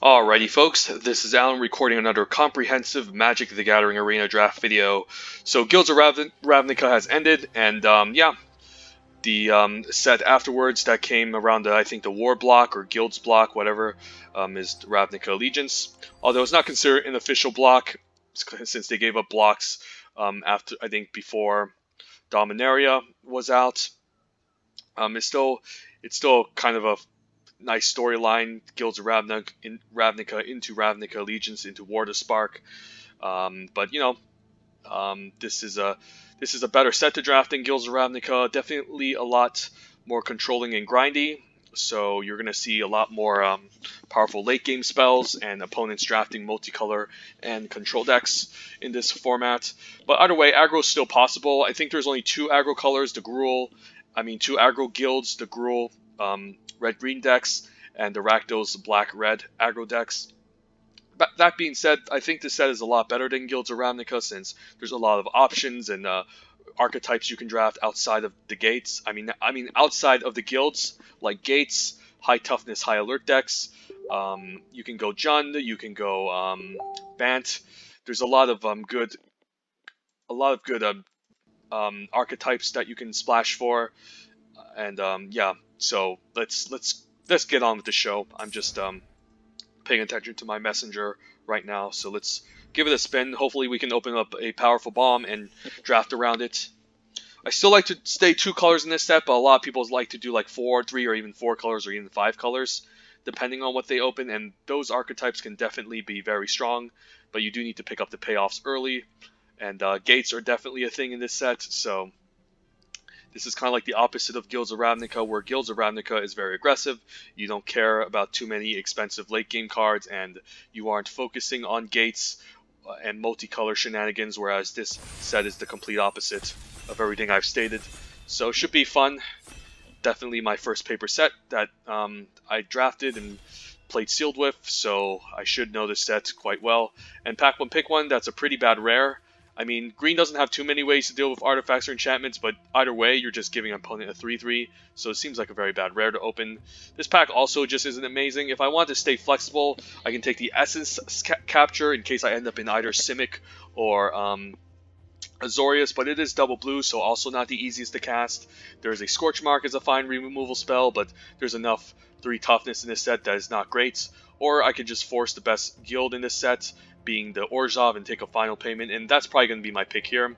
Alrighty folks, this is Alan recording another comprehensive Magic the Gathering Arena draft video. So Guilds of Ravnica has ended, and the set afterwards that came around I think the War block or Guilds block, whatever, is Ravnica Allegiance. Although it's not considered an official block, since they gave up blocks after, I think, before Dominaria was out. It's still kind of a nice storyline. Guilds of Ravnica into Ravnica Allegiance into War to Spark. But you know, this is a better set to draft than Guilds of Ravnica. Definitely a lot more controlling and grindy. So you're going to see a lot more powerful late game spells and opponents drafting multicolor and control decks in this format. But either way, aggro is still possible. I think there's only two aggro colors, two aggro guilds, the Gruul red-green decks, and the Rakdos black-red aggro decks. But that being said, I think this set is a lot better than Guilds of Ravnica since there's a lot of options and archetypes you can draft outside of the gates. I mean outside of the guilds, like gates, high toughness, high alert decks. You can go Jund, you can go Bant. There's a lot of good archetypes that you can splash for, and yeah. So let's get on with the show. I'm just paying attention to my messenger right now, so let's give it a spin. Hopefully we can open up a powerful bomb and draft around it. I still like to stay 2 colors in this set, but a lot of people like to do like 4, 3, or even 4 colors, or even 5 colors, depending on what they open, and those archetypes can definitely be very strong, but you do need to pick up the payoffs early, and gates are definitely a thing in this set, so this is kind of like the opposite of Guilds of Ravnica, where Guilds of Ravnica is very aggressive. You don't care about too many expensive late game cards, and you aren't focusing on gates and multicolor shenanigans, whereas this set is the complete opposite of everything I've stated. So it should be fun. Definitely my first paper set that I drafted and played sealed with, so I should know this set quite well. And pack one, pick one, that's a pretty bad rare. I mean, green doesn't have too many ways to deal with artifacts or enchantments, but either way, you're just giving an opponent a 3-3, so it seems like a very bad rare to open. This pack also just isn't amazing. If I want to stay flexible, I can take the Essence Capture in case I end up in either Simic or Azorius, but it is double blue, so also not the easiest to cast. There is a Scorch Mark as a fine removal spell, but there's enough 3 toughness in this set that is not great. Or I could just force the best guild in this set, being the Orzhov, and take a final payment, and that's probably going to be my pick here.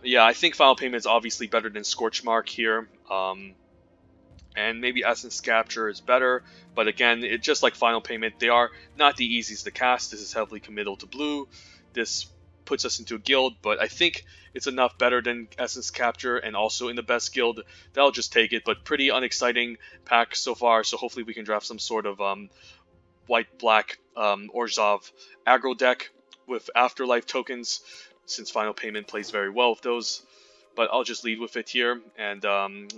Yeah, I think final payment is obviously better than Scorch Mark here, and maybe Essence Capture is better, but again, it just like final payment, they are not the easiest to cast. This is heavily committal to blue. This puts us into a guild, but I think it's enough better than Essence Capture, and also in the best guild, that'll just take it. But pretty unexciting pack so far, so hopefully we can draft some sort of white-black Orzhov aggro deck with Afterlife tokens, since Final Payment plays very well with those. But I'll just lead with it here. And,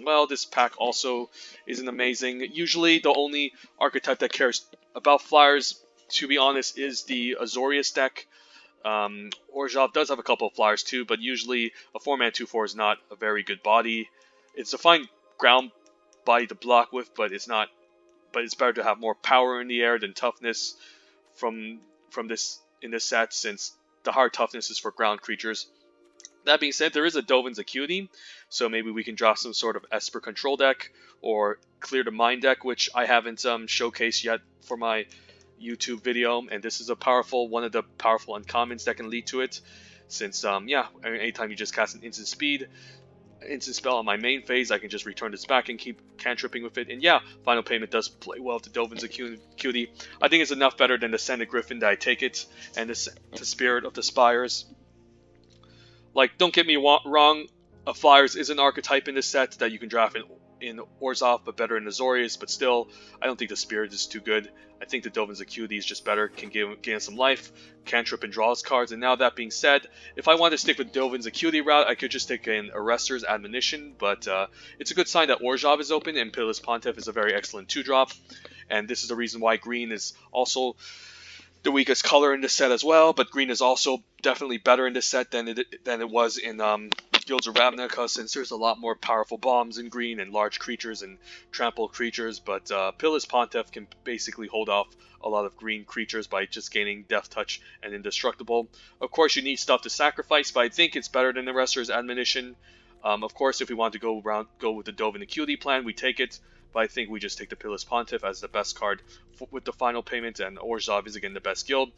well, this pack also isn't amazing. Usually the only archetype that cares about flyers, to be honest, is the Azorius deck. Orzhov does have a couple of flyers too, but usually a 4-mana 2/4 is not a very good body. It's a fine ground body to block with, but it's not. But it's better to have more power in the air than toughness from this in this set, since the hard toughness is for ground creatures. That being said, there is a Dovin's Acuity, so maybe we can draw some sort of Esper control deck or Clear the Mind deck, which I haven't showcased yet for my YouTube video. And this is one of the powerful uncommons that can lead to it, since yeah, anytime you just cast an instant spell on my main phase, I can just return this back and keep cantripping with it. And yeah, final payment does play well to Dovin's Acuity. I think it's enough better than the Sended Griffin that I take it, and the Spirit of the Spires. Like, don't get me wrong, a Flyers is an archetype in this set that you can draft in Orzhov, but better in Azorius, but still, I don't think the Spirit is too good. I think the Dovin's Acuity is just better, can gain some life, cantrip and draw his cards. And now that being said, if I want to stick with Dovin's Acuity route, I could just take an Arrester's Admonition, but it's a good sign that Orzhov is open, and Pitiless Pontiff is a very excellent 2-drop, and this is the reason why green is also the weakest color in this set as well, but green is also definitely better in this set than it was in Guilds of Ravnica, since there's a lot more powerful bombs in green and large creatures and trample creatures, but Pilla's Pontiff can basically hold off a lot of green creatures by just gaining Death Touch and Indestructible. Of course, you need stuff to sacrifice, but I think it's better than the Wrestler's Admonition. Of course, if we want to go with the Dove and Acuity plan, we take it, but I think we just take the Pilla's Pontiff as the best card with the final payment, and Orzhov is again the best guild.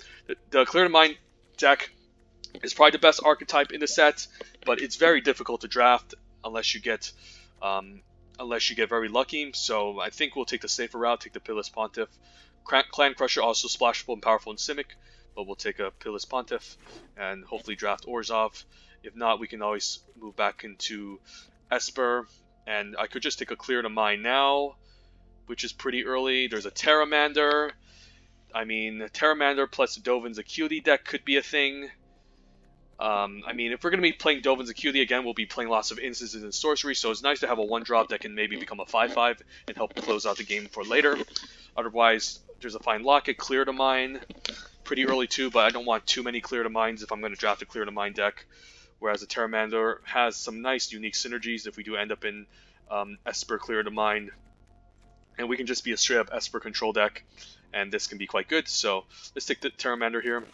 The Clear to Mind deck is probably the best archetype in the set, but it's very difficult to draft unless you get very lucky. So I think we'll take the safer route, take the Pilla's Pontiff. Clan Crusher also splashable and powerful in Simic, but we'll take a Pilla's Pontiff and hopefully draft Orzhov. If not, we can always move back into Esper, and I could just take a Clear to Mind now, which is pretty early. There's a Terramander. I mean, Terramander plus Dovin's Acuity deck could be a thing. I mean, if we're going to be playing Dovin's Acuity again, we'll be playing lots of instances and sorcery, so it's nice to have a 1-drop that can maybe become a 5/5 and help close out the game for later. Otherwise, there's a fine Locket, Clear to Mind, pretty early too, but I don't want too many Clear to Minds if I'm going to draft a Clear to Mind deck. Whereas the Terramander has some nice, unique synergies if we do end up in Esper Clear to Mind. And we can just be a straight-up Esper control deck, and this can be quite good. So let's take the Terramander here.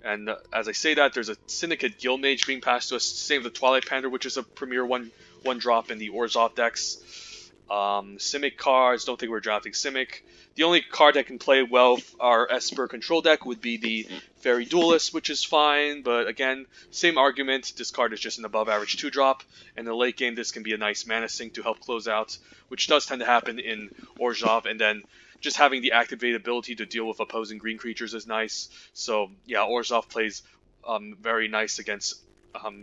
And as I say that, there's a Syndicate Guild Mage being passed to us. Same with the Twilight Panther, which is a premier one drop in the Orzhov decks. Simic cards, don't think we're drafting Simic. The only card that can play well our Esper control deck would be the Fairy Duelist, which is fine, but again, same argument. This card is just an above average 2-drop, and in the late game this can be a nice mana sink to help close out, which does tend to happen in Orzhov, and then just having the activated ability to deal with opposing green creatures is nice. So yeah, Orzhov plays very nice against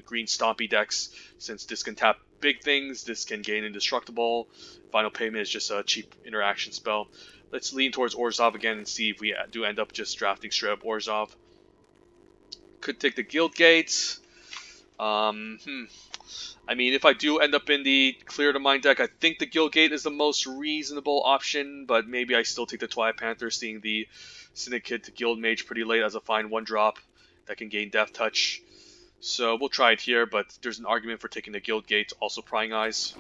green stompy decks, since this can tap big things, this can gain Indestructible. Final Payment is just a cheap interaction spell. Let's lean towards Orzhov again and see if we do end up just drafting straight up Orzhov. Could take the Guild Gates. I mean, if I do end up in the Clear to Mind deck, I think the Guild Gate is the most reasonable option, but maybe I still take the Twilight Panther, seeing the Syndicate Guild Mage pretty late as a fine 1-drop that can gain Death Touch. So we'll try it here, but there's an argument for taking the Guild Gate, also Prying Eyes.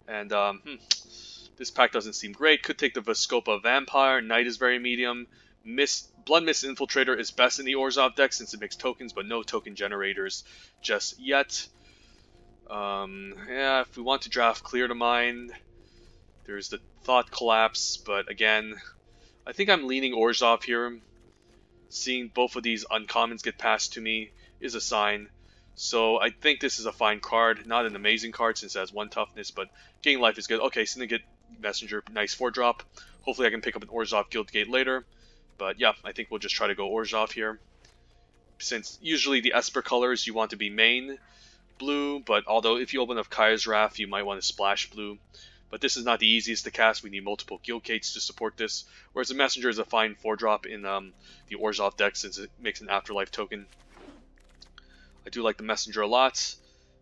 And this pack doesn't seem great. Could take the Vescopa Vampire. Knight is very medium. Blood Mist Infiltrator is best in the Orzhov deck since it makes tokens, but no token generators just yet. Yeah, if we want to draft Clear to Mind, there's the Thought Collapse, but again, I think I'm leaning Orzhov here. Seeing both of these uncommons get passed to me is a sign. So I think this is a fine card. Not an amazing card since it has 1 toughness, but Gain Life is good. Okay, Syndicate Messenger, nice 4-drop. Hopefully I can pick up an Orzhov Guild Gate later. But yeah, I think we'll just try to go Orzhov here. Since usually the Esper colors you want to be main blue, but although if you open up Kaya's Wrath, you might want to splash blue. But this is not the easiest to cast. We need multiple Guild Gates to support this. Whereas the Messenger is a fine 4-drop in the Orzhov deck since it makes an Afterlife token. I do like the Messenger a lot.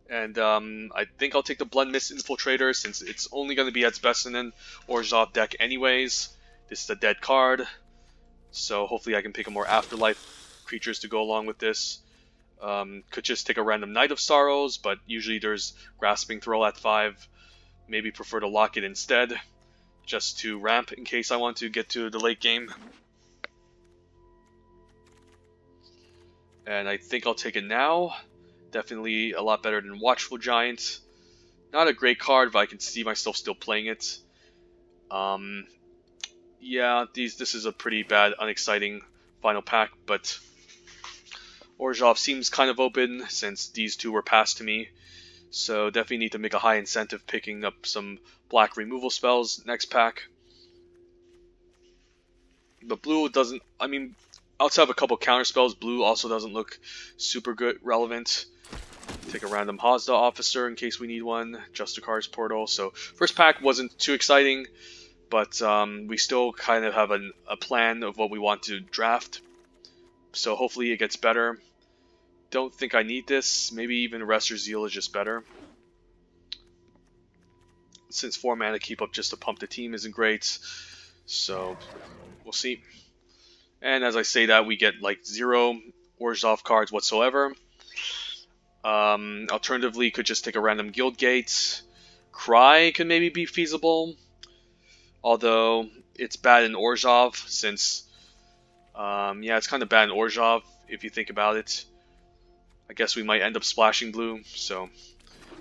And I think I'll take the Blood Mist Infiltrator since it's only going to be at its best in an Orzhov deck anyways. This is a dead card. So hopefully I can pick a more Afterlife creatures to go along with this. Could just take a random Knight of Sorrows, but usually there's Grasping Throw at 5. Maybe prefer to lock it instead, just to ramp in case I want to get to the late game. And I think I'll take it now. Definitely a lot better than Watchful Giant. Not a great card, but I can see myself still playing it. Yeah, this is a pretty bad, unexciting final pack, but Orzhov seems kind of open since these two were passed to me. So definitely need to make a high incentive picking up some black removal spells next pack. But blue doesn't, I mean, outside of a couple counter spells, blue also doesn't look super good, relevant. Take a random Hazda Officer in case we need one. Justicar's Portal. So first pack wasn't too exciting, but we still kind of have a plan of what we want to draft. So hopefully it gets better. Don't think I need this. Maybe even Restor's Zeal is just better. Since 4 mana keep up just to pump the team isn't great. So we'll see. And as I say that, we get like 0 Orzhov cards whatsoever. Alternatively, could just take a random guild gate. Cry could maybe be feasible, although it's bad in Orzhov since, yeah, it's kind of bad in Orzhov if you think about it. I guess we might end up splashing blue, so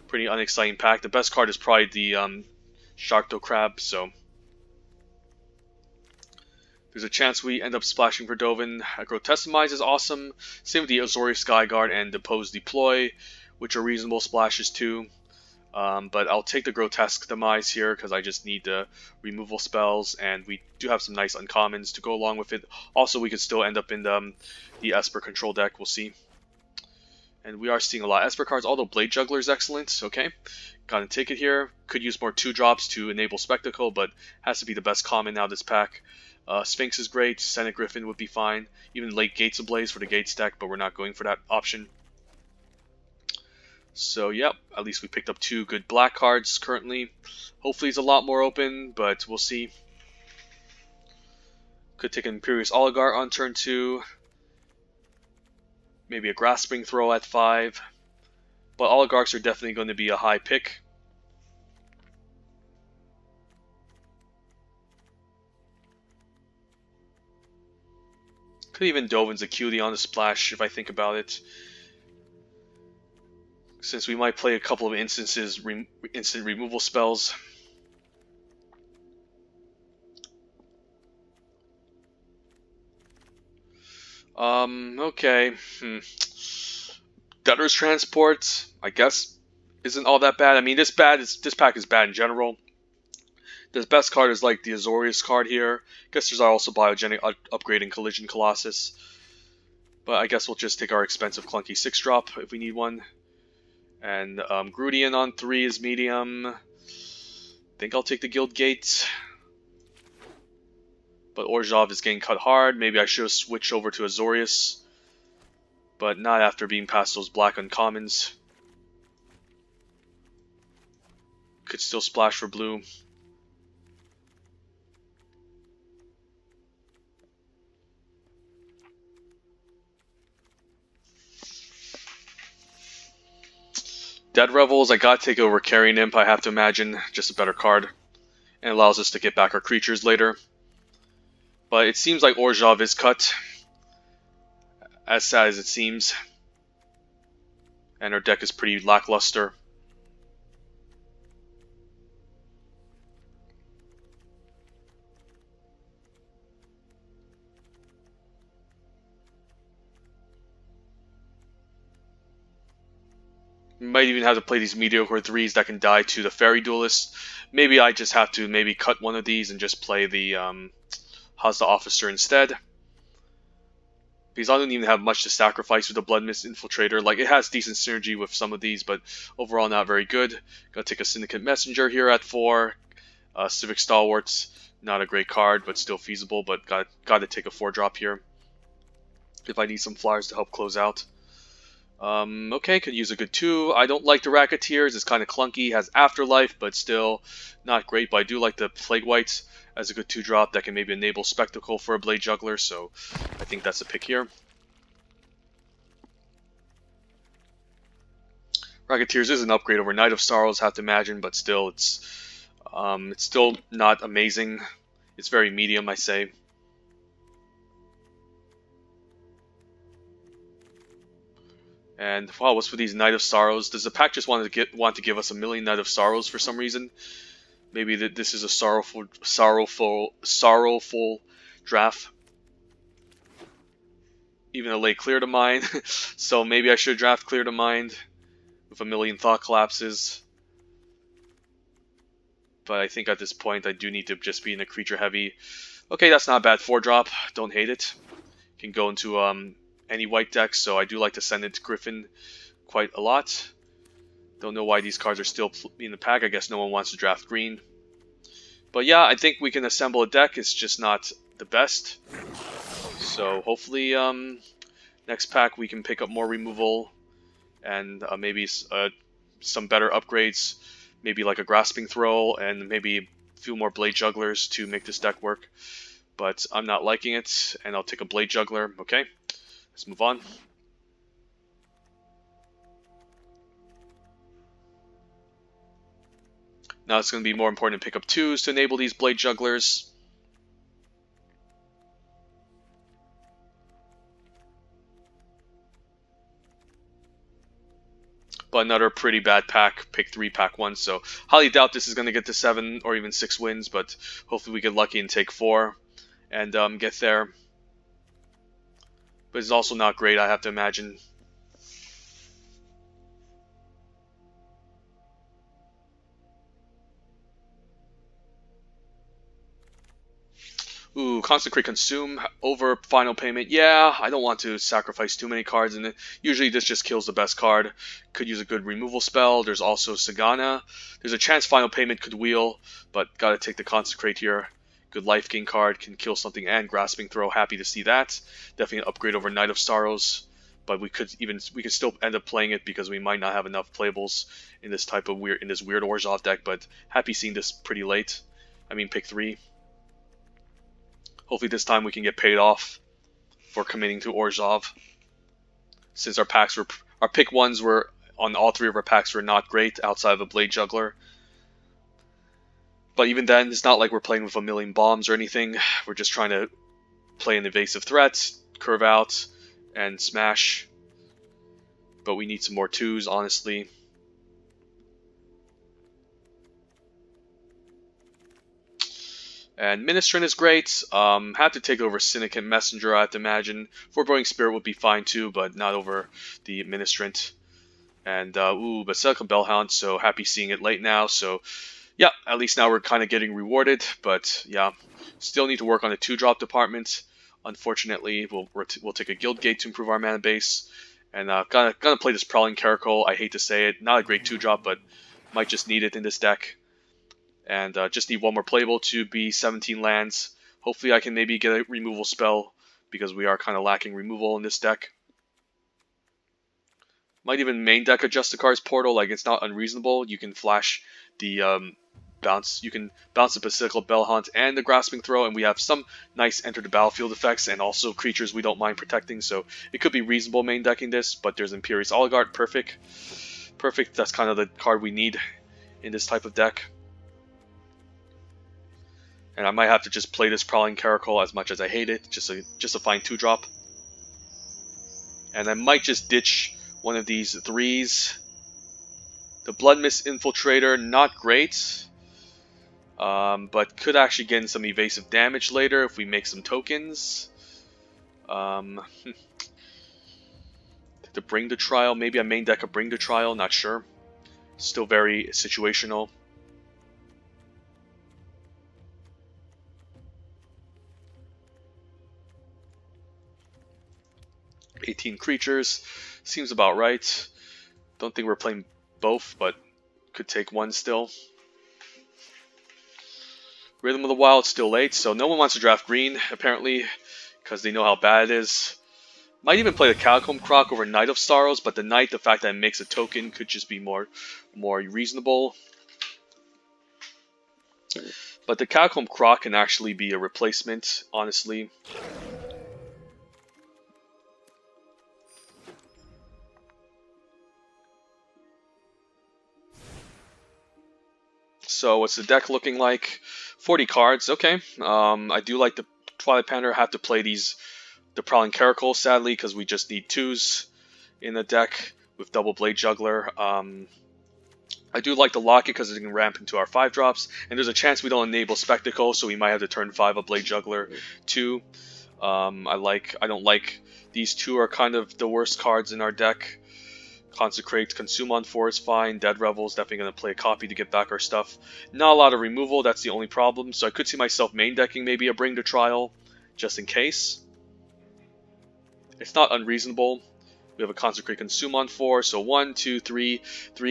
pretty unexciting pack. The best card is probably the Sharkdo Crab, so there's a chance we end up splashing for Dovin. Grotesimize is awesome. Same with the Azorius Skyguard and Depose Deploy, which are reasonable splashes too. But I'll take the Grotesque Demise here because I just need the removal spells, and we do have some nice uncommons to go along with it. Also, we could still end up in the Esper control deck. We'll see. And we are seeing a lot of Esper cards, although Blade Juggler is excellent. Okay, gotta take it here. Could use more 2-drops to enable Spectacle, but has to be the best common now this pack. Sphinx is great. Senate Griffin would be fine. Even late Gates Ablaze for the Gates deck, but we're not going for that option. So, yep, at least we picked up 2 good black cards currently. Hopefully it's a lot more open, but we'll see. Could take an Imperious Oligarch on turn 2. Maybe a Grasping Throw at 5. But Oligarchs are definitely going to be a high pick. Could even Dovin's Acuity on the splash if I think about it. Since we might play a couple of instant removal spells. Okay. Debtor's Transport, I guess, isn't all that bad. I mean, this pack is bad in general. The best card is like the Azorius card here. I guess there's also Biogenic Upgrade and Collision Colossus. But I guess we'll just take our expensive clunky 6-drop if we need one. And Grudian on 3 is medium. I think I'll take the Guild Gate. But Orzhov is getting cut hard. Maybe I should have switched over to Azorius. But not after being past those black uncommons. Could still splash for blue. Dead Revels, I gotta take over Carrying Imp, I have to imagine. Just a better card. And allows us to get back our creatures later. But it seems like Orzhov is cut. As sad as it seems. And our deck is pretty lackluster. Might even have to play these mediocre 3s that can die to the Fairy Duelist. Maybe I just have to maybe cut one of these and just play the Hazda Officer instead. Because I don't even have much to sacrifice with the Blood Mist Infiltrator. Like, it has decent synergy with some of these, but overall not very good. Gotta take a Syndicate Messenger here at 4. Civic Stalwarts, not a great card, but still feasible. But gotta take a 4-drop here if I need some flyers to help close out. Okay, could use a good 2. I don't like the Racketeers. It's kind of clunky. Has Afterlife, but still not great. But I do like the Plague Whites as a good 2-drop that can maybe enable Spectacle for a Blade Juggler. So I think that's a pick here. Racketeers is an upgrade over Knight of Sorrows, have to imagine, but still, it's still not amazing. It's very medium, I say. And wow, what's with these Knight of Sorrows? Does the pack just want to give us a million Knight of Sorrows for some reason? Maybe that this is a sorrowful draft. Even a late Clear to Mind. So maybe I should draft Clear to Mind with a million Thought Collapses. But I think at this point I do need to just be in a creature heavy. Okay, that's not a bad 4-drop. Don't hate it. Can go into any white deck, so I do like to send it to Griffin quite a lot. Don't know why these cards are still in the pack. I guess no one wants to draft green. But yeah, I think we can assemble a deck. It's just not the best. So hopefully next pack we can pick up more removal and maybe some better upgrades. Maybe like a Grasping Throw and maybe a few more Blade Jugglers to make this deck work. But I'm not liking it, and I'll take a Blade Juggler. Okay, let's move on. Now it's going to be more important to pick up 2s to enable these Blade Jugglers. But another pretty bad pack, pick 3, pack 1, so highly doubt this is going to get to 7 or even 6 wins, but hopefully we get lucky and take 4 and get there. But it's also not great, I have to imagine. Ooh, Consecrate Consume over Final Payment. Yeah, I don't want to sacrifice too many cards, and usually this just kills the best card. Could use a good removal spell. There's also Sagana. There's a chance Final Payment could wheel, but gotta take the Consecrate here. Good life gain card, can kill something, and Grasping Throw. Happy to see that. Definitely an upgrade over Knight of Sorrows, but we could still end up playing it because we might not have enough playables in this weird Orzhov deck. But happy seeing this pretty late. I mean, pick 3. Hopefully this time we can get paid off for committing to Orzhov. Since our pick 1s were on all 3 of our packs were not great outside of a Blade Juggler. But even then, it's not like we're playing with a million bombs or anything. We're just trying to play an evasive threat, curve out, and smash. But we need some more 2s, honestly. And Ministrant is great. Have to take over Syndicate Messenger, I have to imagine. Foreboding Spirit would be fine too, but not over the Ministrant. And, Basilica Bellhound, so happy seeing it late now. So, yeah, at least now we're kind of getting rewarded. But, yeah, still need to work on the 2-drop department. Unfortunately, we'll take a Guild Gate to improve our mana base. And gonna play this Prowling Caracal. I hate to say it. Not a great 2-drop, but might just need it in this deck. And just need one more playable to be 17 lands. Hopefully I can maybe get a removal spell, because we are kind of lacking removal in this deck. Might even main deck adjust the card's portal, like it's not unreasonable. You can flash the bounce, you can bounce the Basilica Bellhunt and the Grasping Throw, and we have some nice enter the battlefield effects and also creatures we don't mind protecting, so it could be reasonable main decking this. But there's Imperious Oligarch, perfect. That's kind of the card we need in this type of deck. And I might have to just play this Prowling Caracal as much as I hate it, just a fine 2-drop. And I might just ditch one of these 3s. The Blood Mist Infiltrator, not great, but could actually get in some evasive damage later if we make some tokens. To Bring to Trial, maybe a main deck of Bring to Trial, not sure. Still very situational. 18 creatures, seems about right. Don't think we're playing both, but could take one still. Rhythm of the Wild, still late, so no one wants to draft green, apparently, because they know how bad it is. Might even play the Catacomb Croc over Knight of Sorrows, but the Knight, the fact that it makes a token, could just be more reasonable. But the Catacomb Croc can actually be a replacement, honestly. So what's the deck looking like? 40 cards, okay. I do like the Twilight Panther. Have to play the Prowling Caracal, sadly, because we just need 2s in the deck with double Blade Juggler. I do like the Locket because it can ramp into our 5-drops, and there's a chance we don't enable Spectacle, so we might have to turn 5 a Blade Juggler too. I don't like these 2 are kind of the worst cards in our deck. Consecrate, Consume on 4 is fine. Dead Revel's definitely going to play a copy to get back our stuff. Not a lot of removal, that's the only problem. So I could see myself main decking maybe a Bring to Trial, just in case. It's not unreasonable. We have a Consecrate, Consume on 4, so 1, 2, 3,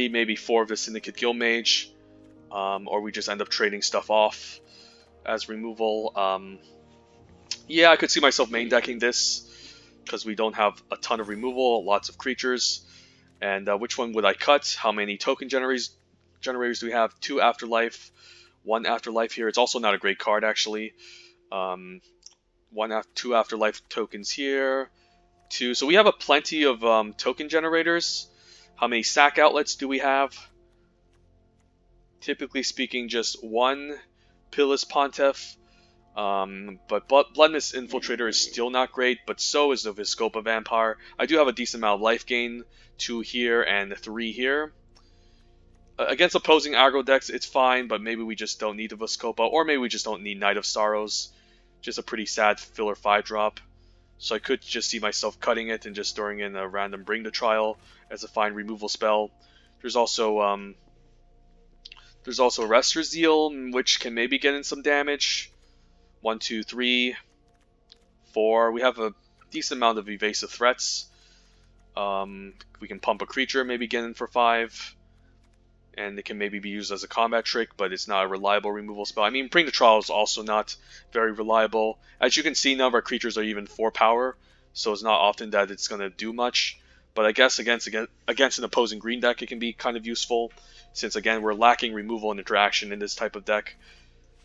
maybe 4 of the Syndicate Guildmage. Or we just end up trading stuff off as removal. Yeah, I could see myself main decking this, because we don't have a ton of removal, lots of creatures. And which one would I cut? How many token generators do we have? 2 Afterlife, 1 Afterlife here. It's also not a great card, actually. 2 Afterlife tokens here. 2. So we have a plenty of token generators. How many sack outlets do we have? typically speaking, just one Pillis Pontiff. But Bloodmist Infiltrator is still not great, but so is the Viscopa Vampire. I do have a decent amount of life gain, 2 here and 3 here. Against opposing aggro decks, it's fine, but maybe we just don't need the Viscopa, or maybe we just don't need Knight of Sorrows. Just a pretty sad filler 5-drop. So I could just see myself cutting it and just throwing in a random Bring the Trial as a fine removal spell. There's also Arrestor Zeal, which can maybe get in some damage. 1, 2, 3, 4. We have a decent amount of evasive threats. We can pump a creature, maybe get in for 5. And it can maybe be used as a combat trick, but it's not a reliable removal spell. I mean, Bring the Trial is also not very reliable. As you can see, none of our creatures are even 4 power, so it's not often that it's going to do much. But I guess against an opposing green deck, it can be kind of useful, since again, we're lacking removal and interaction in this type of deck.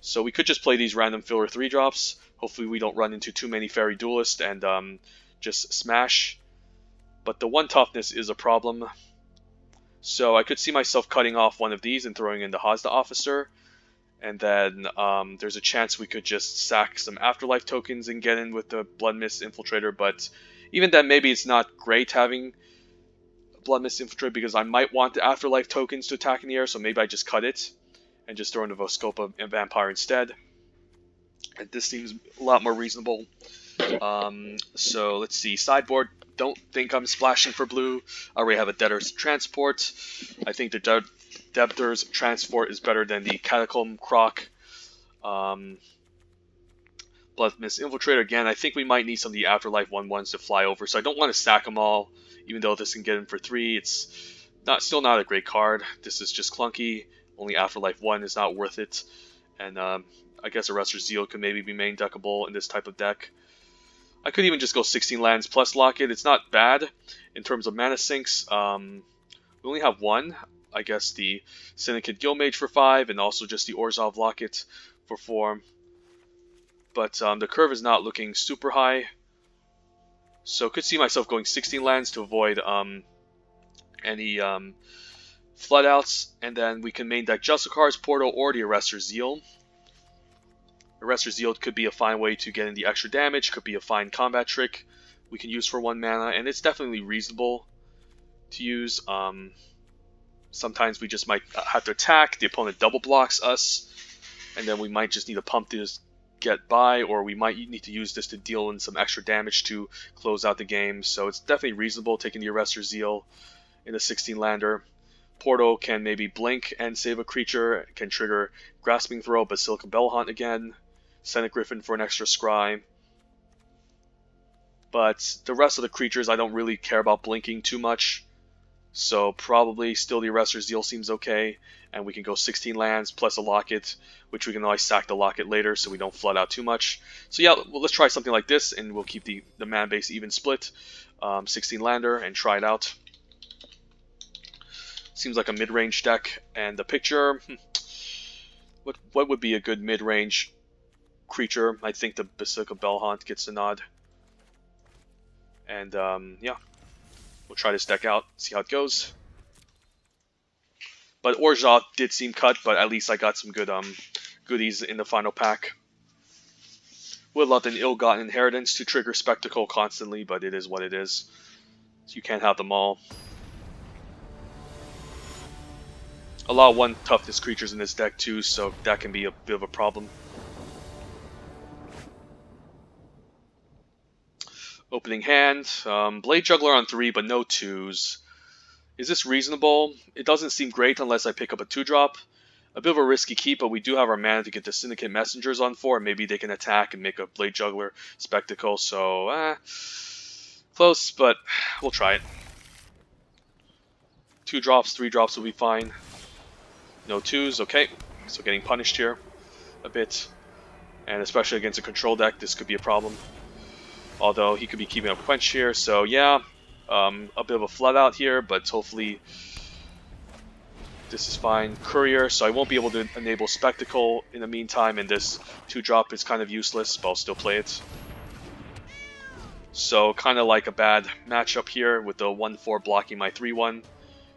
So we could just play these random filler 3-drops. Hopefully we don't run into too many Fairy Duelist and just smash. But the 1 toughness is a problem. So I could see myself cutting off one of these and throwing in the Hazda Officer. And then there's a chance we could just sack some Afterlife tokens and get in with the Bloodmist Infiltrator. But even then, maybe it's not great having Bloodmist Infiltrator, because I might want the Afterlife tokens to attack in the air. So maybe I just cut it and just throw in the Viscopa and Vampire instead. And this seems a lot more reasonable. So let's see. Sideboard. Don't think I'm splashing for blue. I already have a Debtor's Transport. I think the Debtor's Transport is better than the Catacomb Croc. Bloodmist Infiltrator. Again, I think we might need some of the Afterlife 1/1s to fly over. So I don't want to stack them all, even though this can get in for 3. It's still not a great card. This is just clunky. Only Afterlife 1 is not worth it. And I guess Arrestor Zeal could maybe be main deckable in this type of deck. I could even just go 16 lands plus Locket. It's not bad in terms of mana sinks. We only have 1. I guess the Syndicate Guildmage for 5, and also just the Orzhov Locket for 4. But the curve is not looking super high. So could see myself going 16 lands to avoid any flood outs. And then we can main deck Justicar's Portal or the Arrestor Zeal. Arrestor Zeal could be a fine way to get in the extra damage, could be a fine combat trick we can use for 1 mana, and it's definitely reasonable to use. Sometimes we just might have to attack, the opponent double blocks us, and then we might just need a pump to just get by, or we might need to use this to deal in some extra damage to close out the game. So it's definitely reasonable taking the Arrestor Zeal in a 16-lander. Portal can maybe blink and save a creature, can trigger Grasping Throw, Basilica Bellhaunt again, Senate Griffin for an extra scry. But the rest of the creatures I don't really care about blinking too much, so probably still the Arrestor Zeal seems okay, and we can go 16 lands plus a Locket, which we can always sack the Locket later so we don't flood out too much. So yeah, well, let's try something like this, and we'll keep the mana base even split, 16 lander, and try it out. Seems like a mid-range deck, and the picture, what would be a good mid-range creature? I think the Basilica Bellhaunt gets the nod. And yeah, we'll try this deck out, see how it goes. But Orzhov did seem cut, but at least I got some good goodies in the final pack. Would love an Ill-Gotten Inheritance to trigger Spectacle constantly, but it is what it is. So you can't have them all. A lot of 1 toughness creatures in this deck too, so that can be a bit of a problem. Opening hand, Blade Juggler on 3, but no 2s. Is this reasonable? It doesn't seem great unless I pick up a 2-drop. A bit of a risky keep, but we do have our mana to get the Syndicate Messengers on 4, and maybe they can attack and make a Blade Juggler Spectacle, so close, but we'll try it. 2 drops, 3 drops will be fine. No 2s, okay. So getting punished here a bit. And especially against a control deck, this could be a problem. Although he could be keeping up Quench here, so yeah. A bit of a flood out here, but hopefully this is fine. Courier, so I won't be able to enable Spectacle in the meantime, and this 2-drop is kind of useless, but I'll still play it. So kind of like a bad matchup here with the 1/4 blocking my 3/1.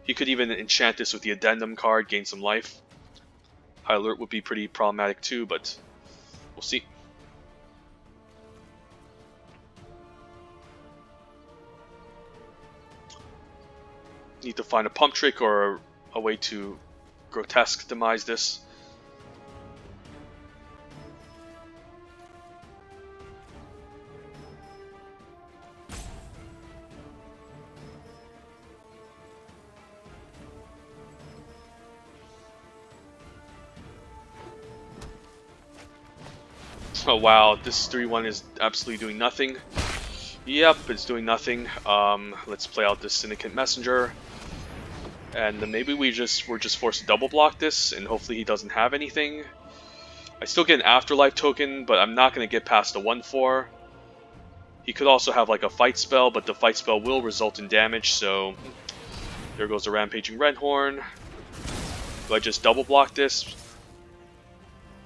He could even enchant this with the Addendum card, gain some life. High Alert would be pretty problematic too, but we'll see. Need to find a pump trick or a way to grotesque demise this. Oh wow, this 3-1 is absolutely doing nothing. Yep, it's doing nothing. Let's play out this Syndicate Messenger. And then maybe we're just forced to double block this, and hopefully he doesn't have anything. I still get an Afterlife token, but I'm not going to get past the 1/4. He could also have like a fight spell, but the fight spell will result in damage, so there goes the Rampaging Redhorn. Do I just double block this?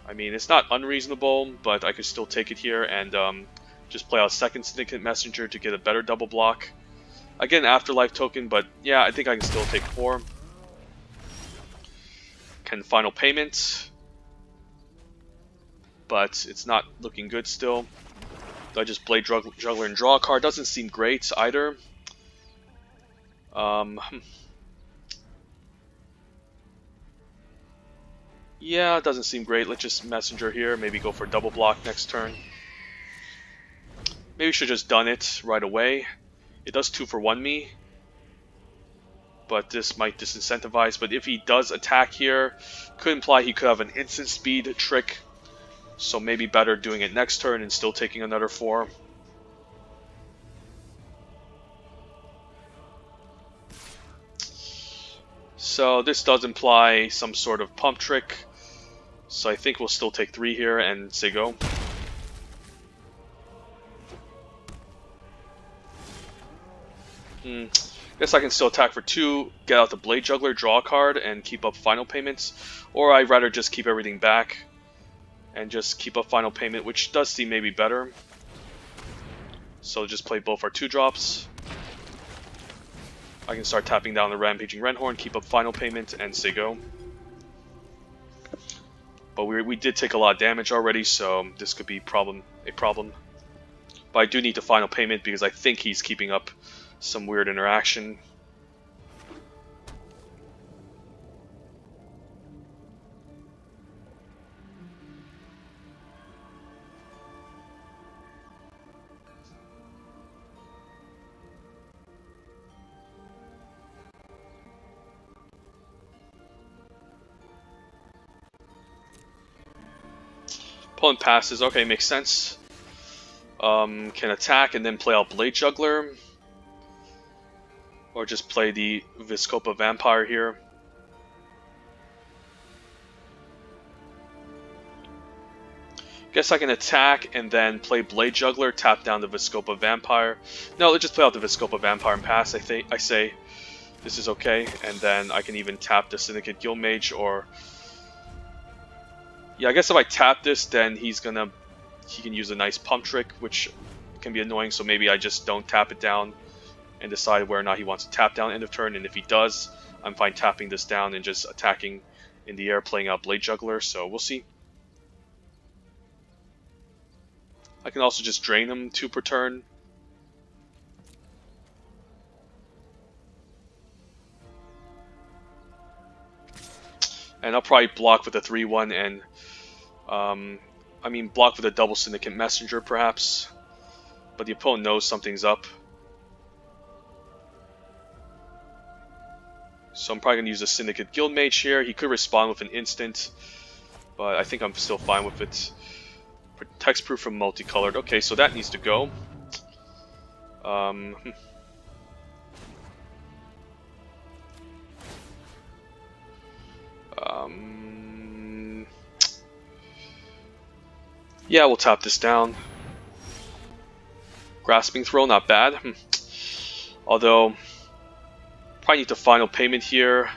I mean, it's not unreasonable, but I could still take it here and just play out second Syndicate Messenger to get a better double block. I get an Afterlife token, but yeah, I think I can still take 4. Can Final Payment, but it's not looking good still. Do I just Blade Juggler and draw a card? Doesn't seem great either. Yeah, it doesn't seem great. Let's just Messenger here. Maybe go for double block next turn. Maybe we should just done it right away. It does 2-for-1 me, but this might disincentivize. But if he does attack here, could imply he could have an instant speed trick. So maybe better doing it next turn and still taking another 4. So this does imply some sort of pump trick. So I think we'll still take 3 here and say go. Guess I can still attack for 2, get out the Blade Juggler, draw a card, and keep up Final Payments. Or I'd rather just keep everything back and just keep up Final Payment, which does seem maybe better. So just play both our 2-drops. I can start tapping down the Rampaging Redhorn, keep up Final Payment, and say go. But we did take a lot of damage already, so this could be a problem. But I do need the Final Payment because I think he's keeping up some weird interaction. Opponent passes. Okay, makes sense. Can attack and then play out Blade Juggler. Or just play the Viscopa Vampire here. Guess I can attack and then play Blade Juggler, tap down the Viscopa Vampire. No, let's just play out the Viscopa Vampire and pass, I say. This is okay. And then I can even tap the Syndicate Guildmage or... Yeah, I guess if I tap this, then he can use a nice pump trick, which can be annoying, so maybe I just don't tap it down and decide whether or not he wants to tap down end of turn, and if he does, I'm fine tapping this down and just attacking in the air, playing out Blade Juggler, so we'll see. I can also just drain him 2 per turn. And I'll probably block with a 3-1 and, I mean block with a double Syndicate Messenger perhaps, but the opponent knows something's up. So I'm probably going to use a Syndicate Guildmage here. He could respond with an instant, but I think I'm still fine with it. Hexproof from multicolored. Okay, so that needs to go. Yeah, we'll tap this down. Grasping Throw, not bad. Although, probably need the Final Payment here.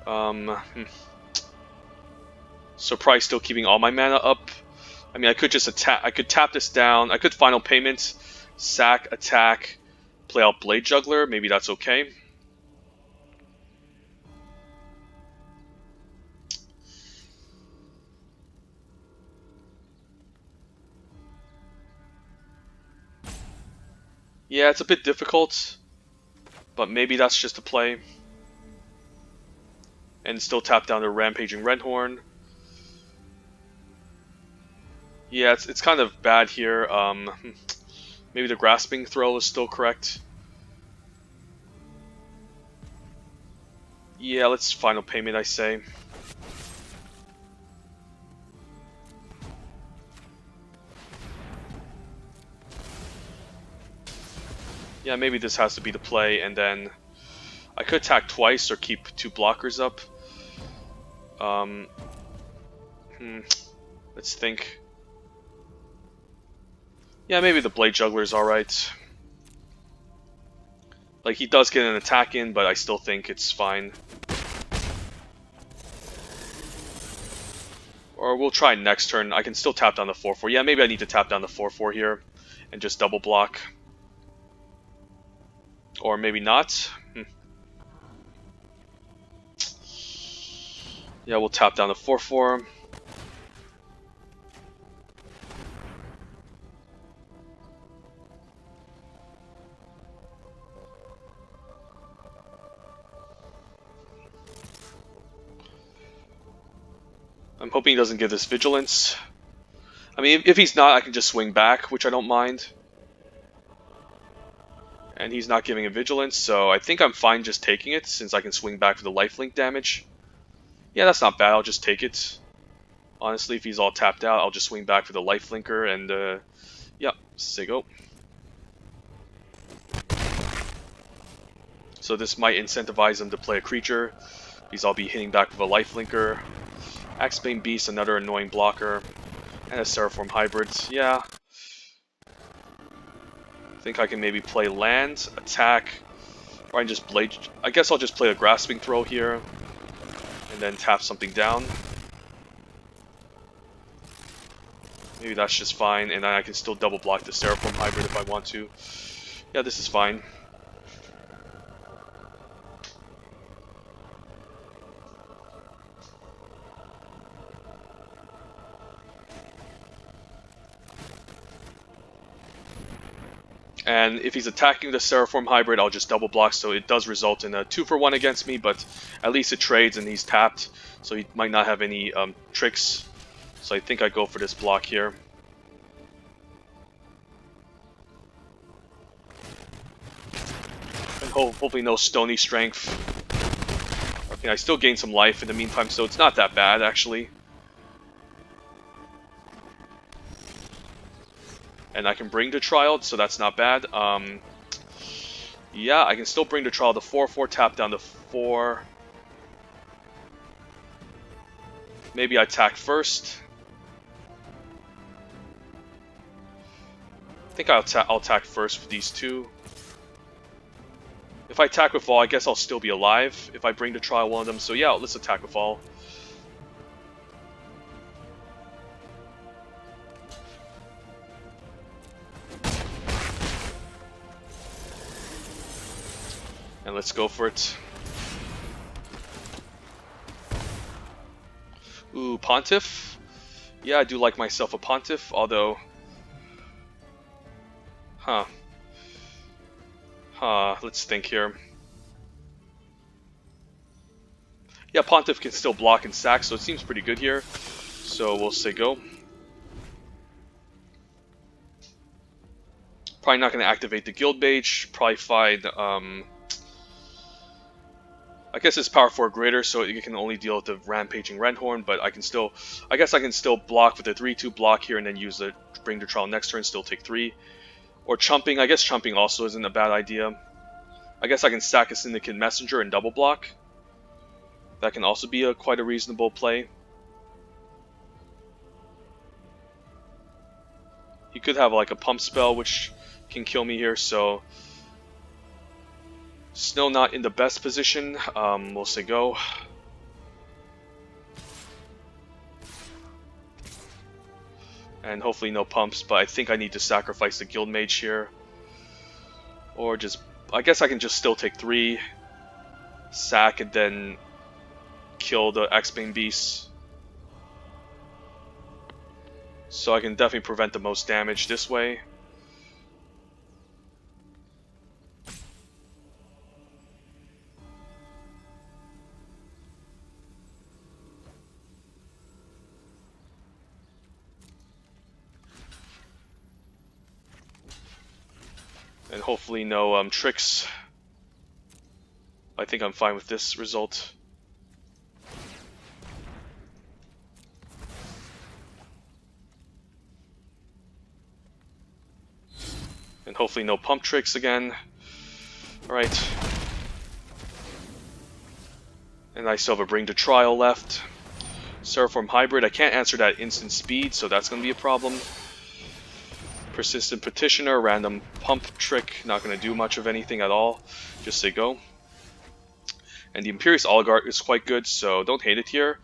So probably still keeping all my mana up. I mean, I could just attack. I could tap this down. I could Final Payment, sack, attack, play out Blade Juggler. Maybe that's okay. Yeah, it's a bit difficult, but maybe that's just a play. And still tap down the Rampaging Redhorn. Yeah, it's kind of bad here. Maybe the Grasping Throw is still correct. Yeah, let's Final Payment, I say. Yeah, maybe this has to be the play, and then I could attack twice or keep 2 blockers up. Let's think. Yeah, maybe the Blade Juggler is alright. Like, he does get an attack in, but I still think it's fine. Or we'll try next turn. I can still tap down the 4/4. Yeah, maybe I need to tap down the 4/4 here and just double block. Or maybe not. Yeah, we'll tap down the 4/4. I'm hoping he doesn't give this Vigilance. I mean, if he's not, I can just swing back, which I don't mind. And he's not giving a Vigilance, so I think I'm fine just taking it, since I can swing back for the lifelink damage. Yeah, that's not bad, I'll just take it. Honestly, if he's all tapped out, I'll just swing back for the lifelinker, and yeah, say go. So this might incentivize him to play a creature, because I'll be hitting back with a lifelinker. Axebane Beast, another annoying blocker, and a Seraphorm Hybrid. Yeah. I think I can maybe play land, attack, or I can just blade. I guess I'll just play a Grasping Throw here, and then tap something down. Maybe that's just fine, and then I can still double block the Seraphorm Hybrid if I want to. Yeah, this is fine. And if he's attacking the Seraphorm Hybrid, I'll just double block, so it does result in a 2-for-1 against me, but at least it trades and he's tapped, so he might not have any tricks. So I think I go for this block here. And hopefully no Stony Strength. Okay, I still gain some life in the meantime, so it's not that bad, actually. And I can bring to trial, so that's not bad. Yeah, I can still bring to trial the 4/4, tap down the 4. Maybe I attack first. I think I'll attack first with these 2. If I attack with all, I guess I'll still be alive if I bring to trial one of them. So yeah, let's attack with all. And let's go for it. Ooh, Pontiff. Yeah, I do like myself a Pontiff, although... let's think here. Yeah, Pontiff can still block and sack, so it seems pretty good here. So we'll say go. Probably not going to activate the Guild Mage. Probably find... I guess it's power 4 greater, so it can only deal with the Rampaging Redhorn, but I can still... I guess I can still block with the 3/2 block here and then use the Bring to Trial next turn, still take 3. Or Chumping. I guess Chumping also isn't a bad idea. I guess I can sack a Syndicate Messenger and double block. That can also be quite a reasonable play. He could have like a Pump Spell, which can kill me here, so... Snow not in the best position. We'll say go. And hopefully no pumps, but I think I need to sacrifice the Guild Mage here. Or just... I guess I can just still take 3. Sack and then kill the Axebane Beast. So I can definitely prevent the most damage this way. And hopefully no tricks. I think I'm fine with this result. And hopefully no pump tricks again. Alright. And I still have a Bring to Trial left. Seraphim Hybrid, I can't answer that instant speed, so that's going to be a problem. Persistent Petitioner, random pump trick, not going to do much of anything at all. Just say go. And the Imperious Oligarch is quite good, so don't hate it here.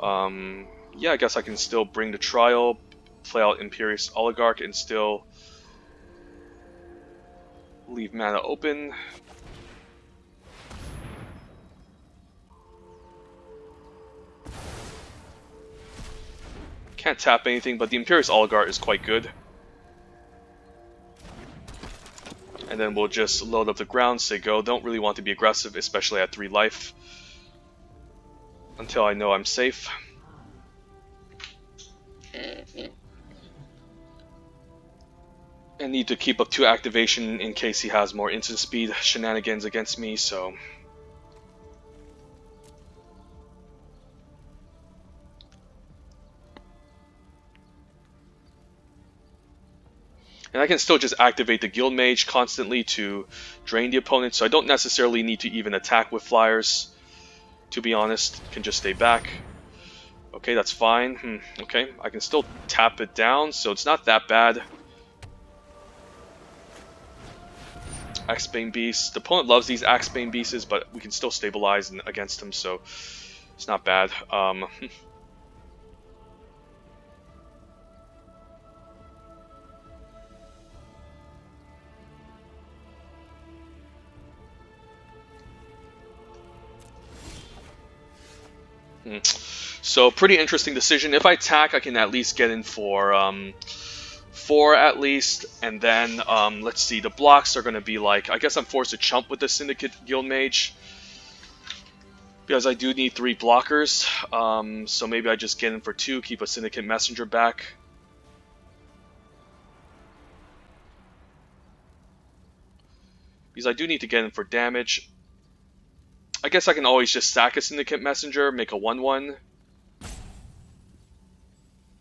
Yeah, I guess I can still Bring the Trial, play out Imperious Oligarch, and still leave mana open. Can't tap anything, but the Imperious Oligarch is quite good. And then we'll just load up the ground, say go. Don't really want to be aggressive, especially at 3 life. Until I know I'm safe. And need to keep up 2 activation in case he has more instant speed shenanigans against me, so... And I can still just activate the Guild Mage constantly to drain the opponent, so I don't necessarily need to even attack with flyers, to be honest. Can just stay back. Okay, that's fine. Okay, I can still tap it down, so it's not that bad. Axebane Beast. The opponent loves these Axebane Beasts, but we can still stabilize against him, so it's not bad. So pretty interesting decision. If I attack, I can at least get in for 4 at least, and then let's see, the blocks are going to be like, I guess I'm forced to chump with the Syndicate Guild Mage because I do need 3 blockers, so maybe I just get in for 2, keep a Syndicate Messenger back. Because I do need to get in for damage. I guess I can always just sack a Syndicate Messenger, make a 1/1.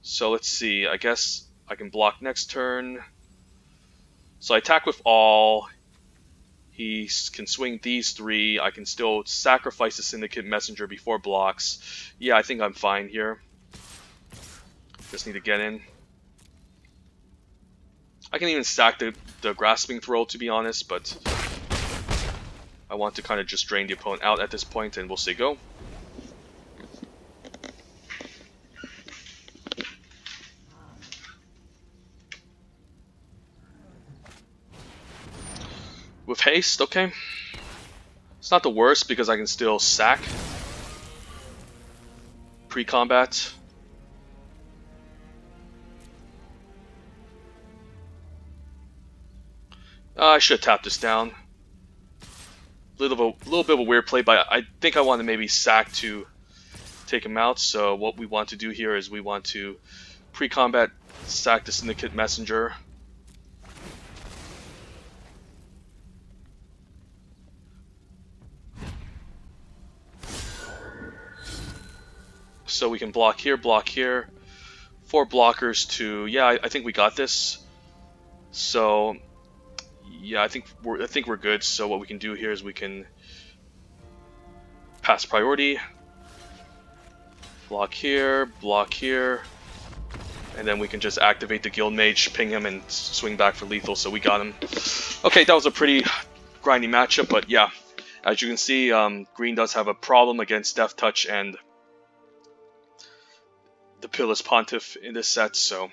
So let's see, I guess I can block next turn. So I attack with all. He can swing these 3. I can still sacrifice the Syndicate Messenger before blocks. Yeah, I think I'm fine here. Just need to get in. I can even stack the Grasping Throw, to be honest, but I want to kind of just drain the opponent out at this point, and we'll say go. With haste, okay. It's not the worst because I can still sack pre-combat. I should have tapped this down. Little bit of a weird play, but I think I want to maybe sack to take him out. So what we want to do here is we want to pre-combat sack the Syndicate Messenger. So we can block here, 4 blockers to, yeah, I think we got this. So yeah, I think we're good. So what we can do here is we can pass priority, block here, and then we can just activate the Guild Mage, ping him, and swing back for lethal. So we got him. Okay, that was a pretty grindy matchup, but yeah, as you can see, green does have a problem against Death Touch and the Pilla's Pontiff in this set, so.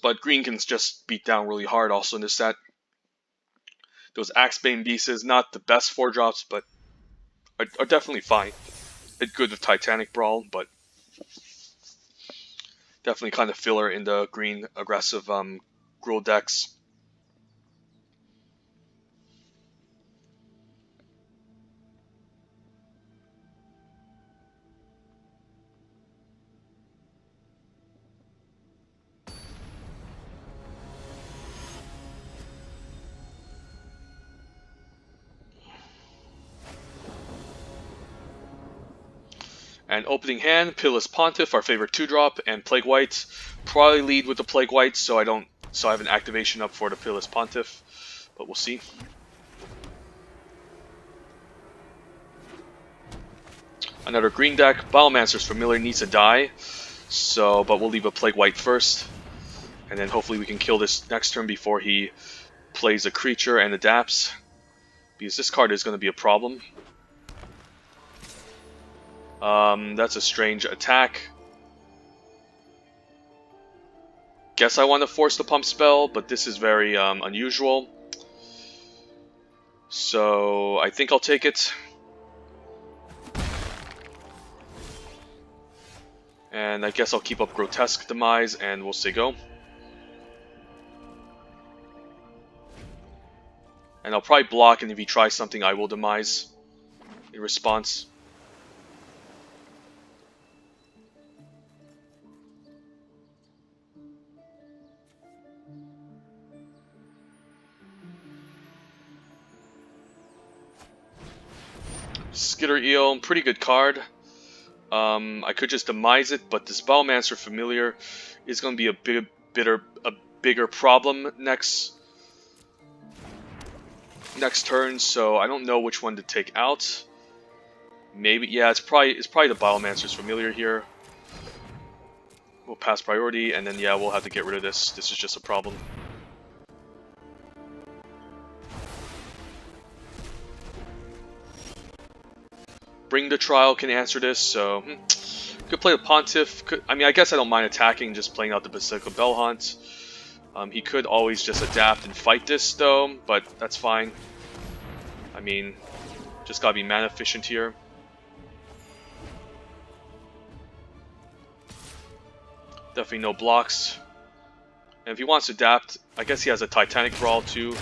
But green can just beat down really hard also in this set. Those Axebane Beasts, not the best 4-drops, but are definitely fine. It's good with Titanic Brawl, but definitely kind of filler in the green aggressive Gruul decks. And opening hand, Pitiless Pontiff, our favorite 2-drop, and Plague White. Probably lead with the Plague White, so I have an activation up for the Pitiless Pontiff, but we'll see. Another green deck. Biomancer's Familiar needs to die, but we'll leave a Plague White first, and then hopefully we can kill this next turn before he plays a creature and adapts, because this card is going to be a problem. That's a strange attack. Guess I want to force the pump spell, but this is very unusual. So I think I'll take it. And I guess I'll keep up Grotesque Demise, and we'll say go. And I'll probably block, and if he tries something, I will Demise in response. Skitter Eel, pretty good card. I could just Demise it, but this Biomancer Familiar is going to be a bigger problem next turn, so I don't know which one to take out. Maybe, yeah, it's probably the Biomancer's Familiar here. We'll pass priority, and then yeah, we'll have to get rid of this. This is just a problem. Bring the Trial can answer this, so could play the Pontiff. I mean, I guess I don't mind attacking, just playing out the Basilica Bellhaunt. He could always just adapt and fight this, though, but that's fine. I mean, just gotta be mana efficient here. Definitely no blocks. And if he wants to adapt, I guess he has a Titanic Brawl too,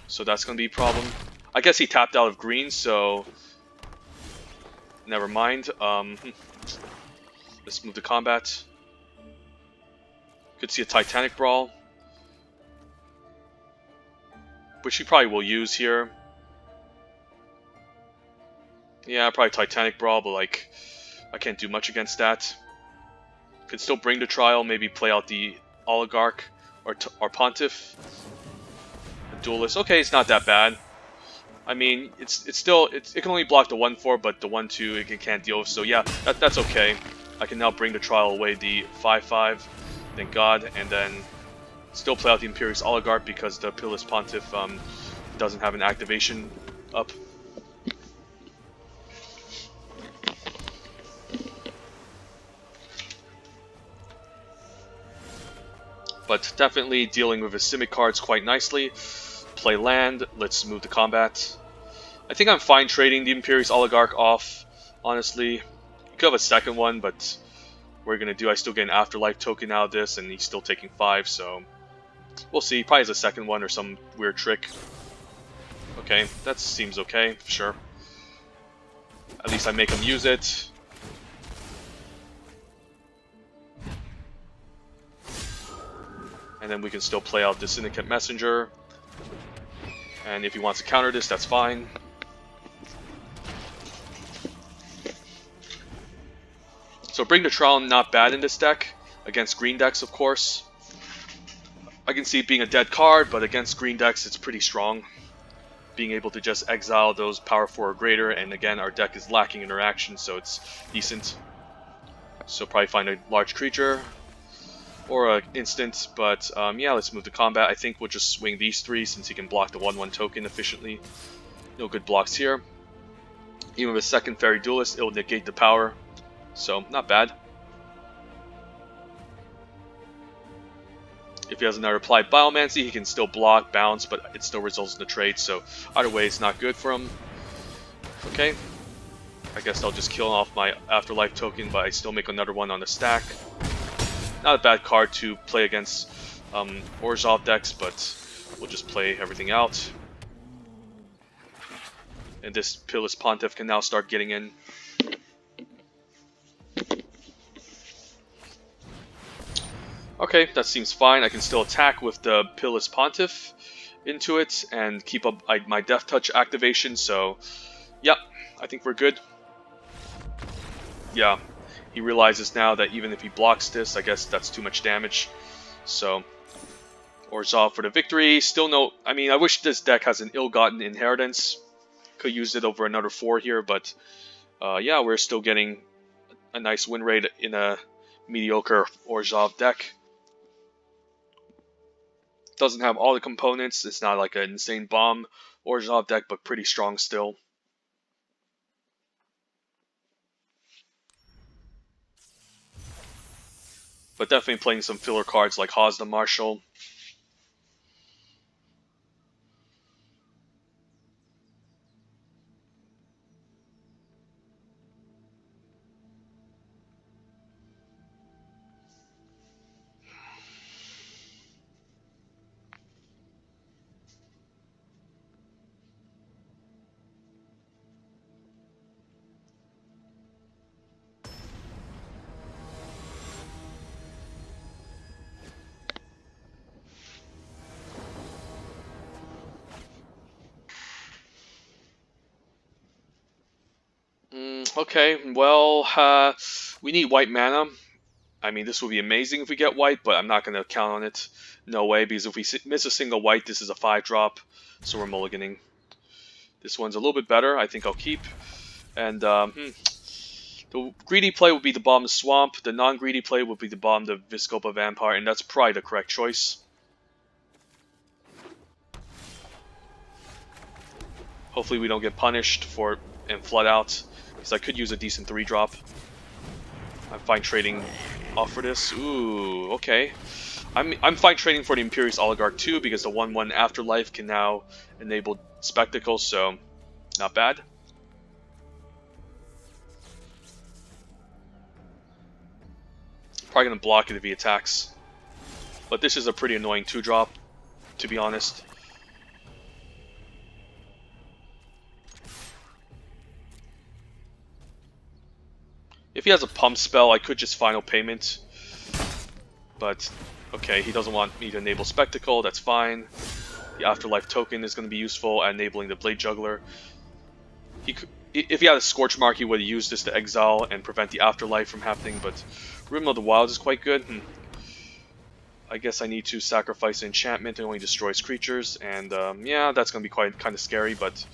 so that's gonna be a problem. I guess he tapped out of green, so never mind. Let's move to combat. Could see a Titanic Brawl, which he probably will use here. Yeah, probably Titanic Brawl, but like, I can't do much against that. Could still bring the Trial, maybe play out the Oligarch or Pontiff. The Duelist. Okay, it's not that bad. I mean, it can only block the 1/4, but the 1/2 it can't deal with. So yeah, that's okay. I can now bring the Trial away the 5/5. Thank God, and then still play out the Imperious Oligarch because the Pitiless Pontiff doesn't have an activation up. But definitely dealing with his Simic cards quite nicely. Play land, let's move to combat. I think I'm fine trading the Imperious Oligarch off, honestly. You could have a second one, but what are you going to do? I still get an Afterlife token out of this, and he's still taking 5, so we'll see. He probably has a second one or some weird trick. Okay, that seems okay, sure. At least I make him use it. And then we can still play out the Syndicate Messenger. And if he wants to counter this, that's fine. So Bring the Trial, not bad in this deck. Against green decks, of course. I can see it being a dead card, but against green decks, it's pretty strong. Being able to just exile those power 4 or greater, and again, our deck is lacking interaction, so it's decent. So probably find a large creature. Or an instant, but yeah, let's move to combat. I think we'll just swing these 3 since he can block the 1/1 token efficiently. No good blocks here. Even with a second Fairy Duelist, it will negate the power, so not bad. If he has another Applied Biomancy, he can still block, bounce, but it still results in the trade, so either way, it's not good for him. Okay, I guess I'll just kill off my Afterlife token, but I still make another one on the stack. Not a bad card to play against Orzhov decks, but we'll just play everything out. And this Pitiless Pontiff can now start getting in. Okay, that seems fine. I can still attack with the Pitiless Pontiff into it and keep up my Death Touch activation, so yep, I think we're good. yeah, he realizes now that even if he blocks this, I guess that's too much damage. So, Orzhov for the victory. Still no... I mean, I wish this deck has an ill-gotten inheritance. Could use it over another 4 here, but yeah, we're still getting a nice win rate in a mediocre Orzhov deck. Doesn't have all the components. It's not like an insane bomb Orzhov deck, but pretty strong still. But definitely playing some filler cards like Haz the Marshal. Okay, well, we need white mana. I mean, this would be amazing if we get white, but I'm not going to count on it. No way, because if we miss a single white, this is a 5-drop, so we're mulliganing. This one's a little bit better. I think I'll keep. And the greedy play would be the Bomb the Swamp. The non-greedy play would be the Bomb the Viscopa Vampire, and that's probably the correct choice. Hopefully we don't get punished for and flood out, because I could use a decent 3-drop. I'm fine trading off for this. Ooh, okay. I'm fine trading for the Imperious Oligarch too, because the 1/1 Afterlife can now enable Spectacle, so not bad. Probably gonna block it if he attacks. But this is a pretty annoying 2-drop, to be honest. If he has a pump spell, I could just final payment. But, okay, he doesn't want me to enable Spectacle, that's fine. The Afterlife token is going to be useful at enabling the Blade Juggler. If he had a Scorch Mark, he would have used this to exile and prevent the Afterlife from happening, but Rhythm of the Wild is quite good. I guess I need to sacrifice an enchantment that only destroys creatures, and yeah, that's going to be kind of scary, but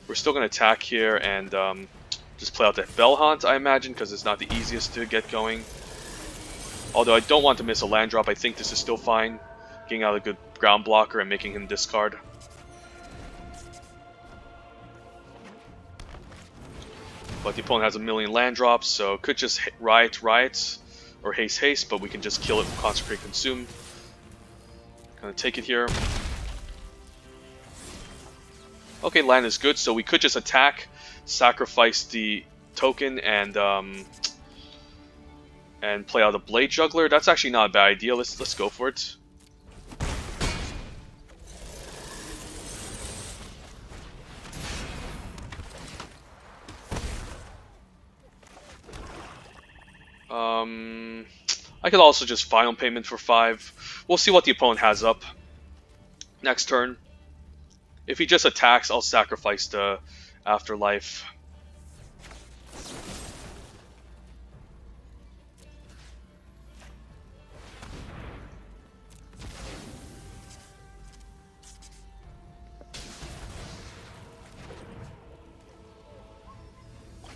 we're still going to attack here and just play out that Bell Hunt, I imagine, because it's not the easiest to get going. Although I don't want to miss a land drop, I think this is still fine. Getting out a good ground blocker and making him discard. But the opponent has a million land drops, so could just Riot, or Haste, but we can just kill it with Consecrate Consume. Gonna take it here. Okay, land is good, so we could just attack, sacrifice the token, and play out a Blade Juggler. That's actually not a bad idea. Let's go for it. I could also just final payment for 5. We'll see what the opponent has up next turn. If he just attacks, I'll sacrifice the Afterlife.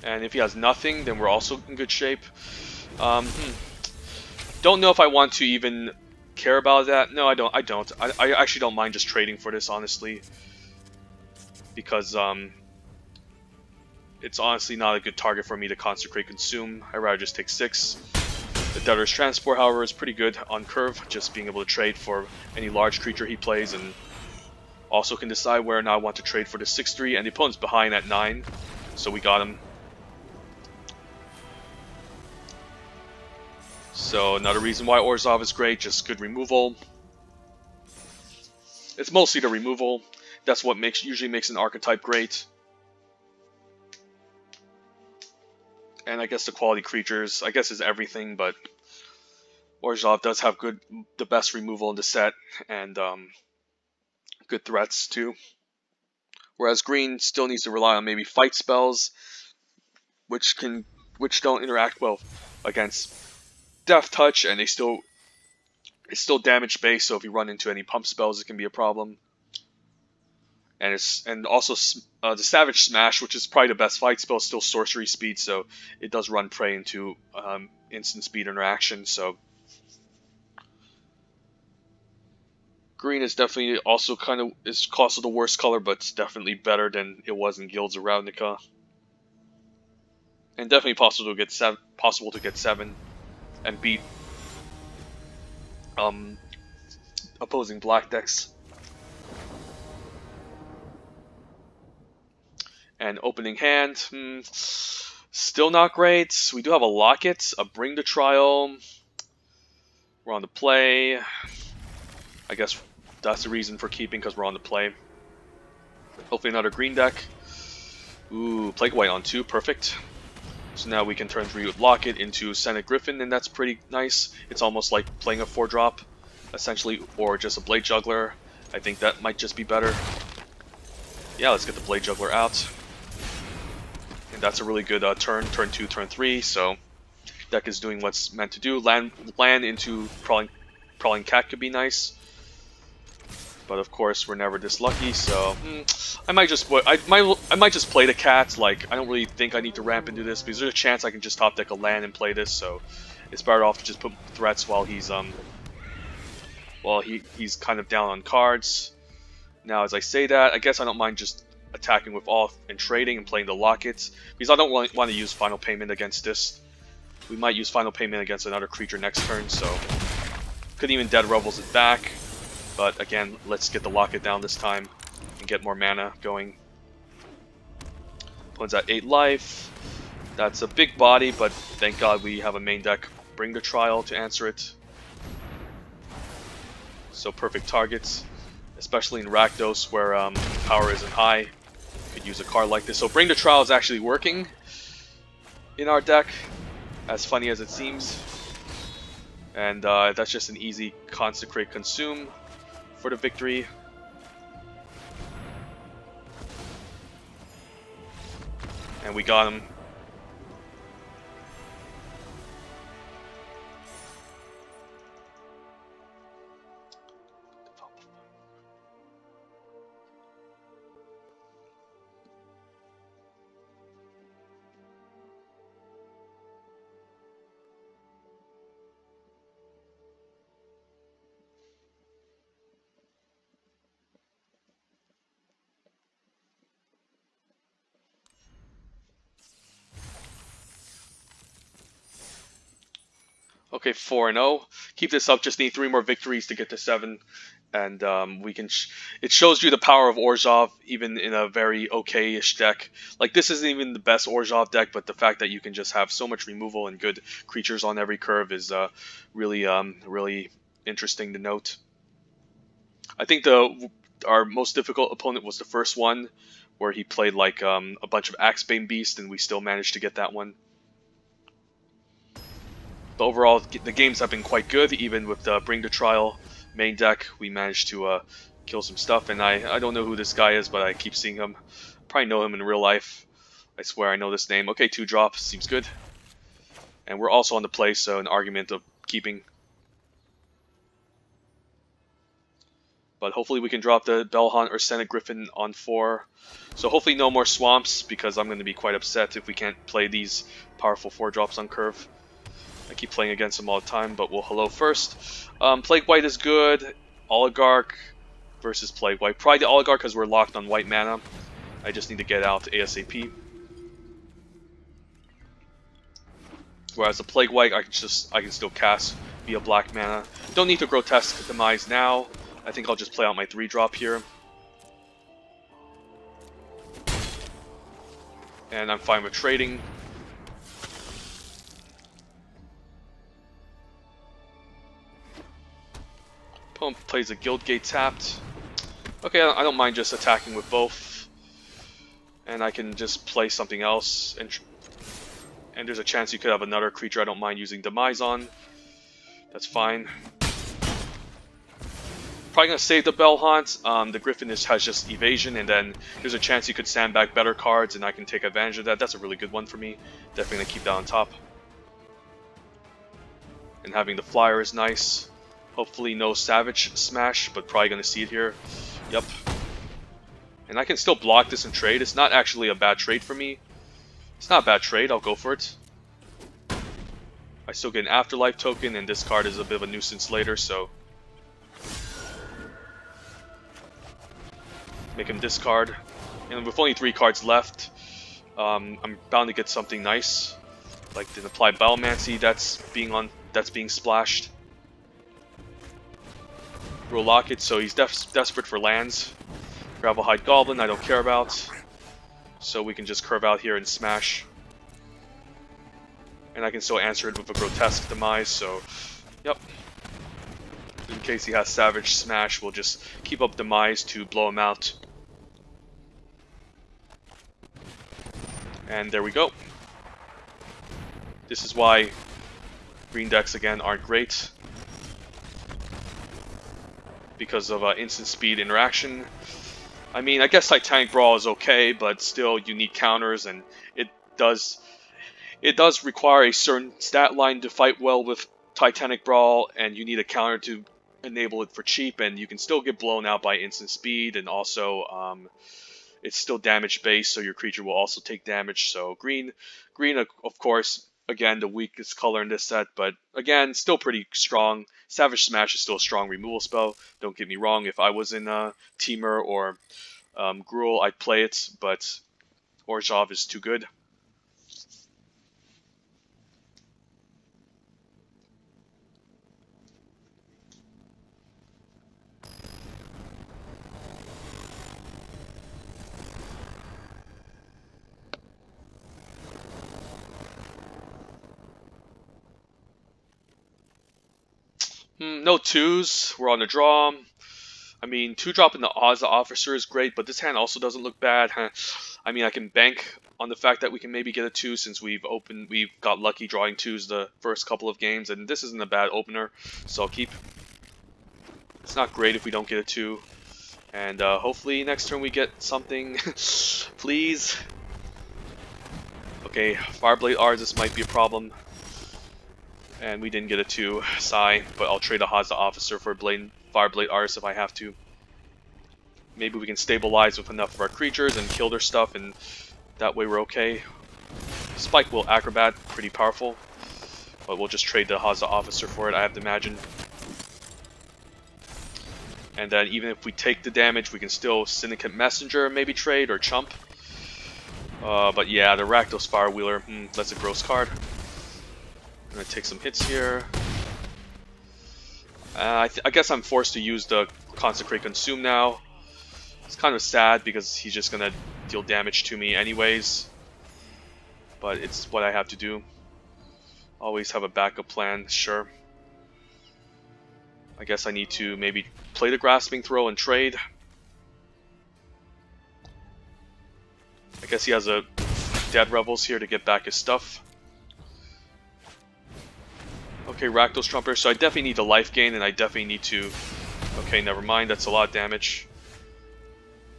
And if he has nothing, then we're also in good shape. Don't know if I want to even care about that. No, I don't. I actually don't mind just trading for this, honestly. Because it's honestly not a good target for me to Consecrate Consume. I'd rather just take 6. The Debtor's Transport, however, is pretty good on curve, just being able to trade for any large creature he plays, and also can decide where or not I want to trade for the 6/3, and the opponent's behind at 9, so we got him. So another reason why Orzhov is great, just good removal. It's mostly the removal. That's what usually makes an archetype great. And I guess the quality creatures, I guess, is everything, but Orzhov does have the best removal in the set, and good threats too. Whereas green still needs to rely on maybe fight spells, which can which don't interact well against Death Touch, and it's still damage based. So if you run into any pump spells, it can be a problem. And also the Savage Smash, which is probably the best fight spell, is still sorcery speed, so it does run prey into instant speed interaction. So green is definitely also is also the worst color, but it's definitely better than it was in Guilds of Ravnica, and definitely possible to get 7 and beat opposing black decks. And opening hand, still not great. We do have a Locket, a Bring to Trial. We're on the play. I guess that's the reason for keeping, because we're on the play. Hopefully another green deck. Ooh, Plague White on 2, perfect. So now we can turn 3 with Locket into Senate Griffin, and that's pretty nice. It's almost like playing a 4-drop, essentially, or just a Blade Juggler. I think that might just be better. Yeah, let's get the Blade Juggler out. And that's a really good turn 2, turn 3, so deck is doing what's meant to do. Land into Prowling Cat could be nice, but of course we're never this lucky. So I might just play the cat. Like, I don't really think I need to ramp into this, because there's a chance I can just top deck a land and play this. So it's better off to just put threats while he's kind of down on cards. Now, as I say that, I guess I don't mind just attacking with off and trading and playing the Lockets, because I don't want to use Final Payment against this. We might use Final Payment against another creature next turn, so could even Dead Rebels it back. But again, let's get the Locket down this time and get more mana going. Opponent's at 8 life. That's a big body, but thank God we have a main deck Bring the Trial to answer it. So perfect targets, especially in Rakdos where power isn't high. Could use a card like this. So Bring the Trial is actually working in our deck, as funny as it seems. And that's just an easy Consecrate Consume for the victory. And we got him. Okay, 4-0. Keep this up. Just need 3 more victories to get to 7, and we can. It shows you the power of Orzhov, even in a very okay-ish deck. Like, this isn't even the best Orzhov deck, but the fact that you can just have so much removal and good creatures on every curve is really interesting to note. I think our most difficult opponent was the first one, where he played like a bunch of Axebane Beast, and we still managed to get that one. But overall, the games have been quite good. Even with the Bring to Trial main deck, we managed to kill some stuff. And I don't know who this guy is, but I keep seeing him. Probably know him in real life. I swear I know this name. Okay, 2-drop. Seems good. And we're also on the play, so an argument of keeping. But hopefully we can drop the Bellhunt or Senate Griffin on 4. So hopefully no more swamps, because I'm going to be quite upset if we can't play these powerful 4-drops on curve. I keep playing against him all the time, but we'll hello first. Plague White is good. Oligarch versus Plague White. Probably the Oligarch because we're locked on white mana. I just need to get out ASAP. Whereas the Plague White, I can still cast via black mana. Don't need to Grotesque Demise now. I think I'll just play out my 3-drop here. And I'm fine with trading. Opponent plays a Guildgate tapped. Okay, I don't mind just attacking with both. And I can just play something else. And there's a chance you could have another creature I don't mind using Demise on. That's fine. Probably gonna save the Bell Haunt. The Griffin has just evasion, and then there's a chance you could sandbag better cards, and I can take advantage of that. That's a really good one for me. Definitely gonna keep that on top. And having the flyer is nice. Hopefully no Savage Smash, but probably gonna see it here. Yep. And I can still block this and trade. It's not actually a bad trade for me. It's not a bad trade. I'll go for it. I still get an Afterlife token, and this card is a bit of a nuisance later, so make him discard. And with only 3 cards left, I'm bound to get something nice, like the Applied Biomancy that's being splashed. Roll Locket, so he's desperate for lands. Gravelhide Goblin, I don't care about, so we can just curve out here and smash. And I can still answer it with a Grotesque Demise, so yep. In case he has Savage Smash, we'll just keep up Demise to blow him out. And there we go. This is why green decks again aren't great, because of instant speed interaction. I mean, I guess Titanic Brawl is okay, but still you need counters, and it does require a certain stat line to fight well with Titanic Brawl, and you need a counter to enable it for cheap, and you can still get blown out by instant speed, and also it's still damage based, so your creature will also take damage. So green of course, again the weakest color in this set, but again still pretty strong. Savage Smash is still a strong removal spell. Don't get me wrong, if I was in Teamer or Gruul, I'd play it, but Orzhov is too good. No 2s. We're on the draw. I mean, 2-drop in the Oz Officer is great, but this hand also doesn't look bad. I mean, I can bank on the fact that we can maybe get a 2 since we've got lucky drawing 2s the first couple of games, and this isn't a bad opener, so I'll keep. It's not great if we don't get a 2, and hopefully next turn we get something. Please. Okay, Fireblade Artist might be a problem. And we didn't get a 2, sigh, but I'll trade a Haza Officer for Fireblade Artist if I have to. Maybe we can stabilize with enough of our creatures and kill their stuff, and that way we're okay. Spike Will Acrobat, pretty powerful, but we'll just trade the Haza Officer for it, I have to imagine. And then even if we take the damage, we can still Syndicate Messenger maybe trade, or Chump. But yeah, the Rakdos Firewheeler, that's a gross card. I'm gonna take some hits here. I guess I'm forced to use the Consecrate Consume now. It's kind of sad because he's just gonna deal damage to me anyways. But it's what I have to do. Always have a backup plan, sure. I guess I need to maybe play the Grasping Throw and trade. I guess he has a Dead Rebels here to get back his stuff. Okay, Rakdos Trumper, so I definitely need the life gain, and I definitely need to... Okay, never mind, that's a lot of damage.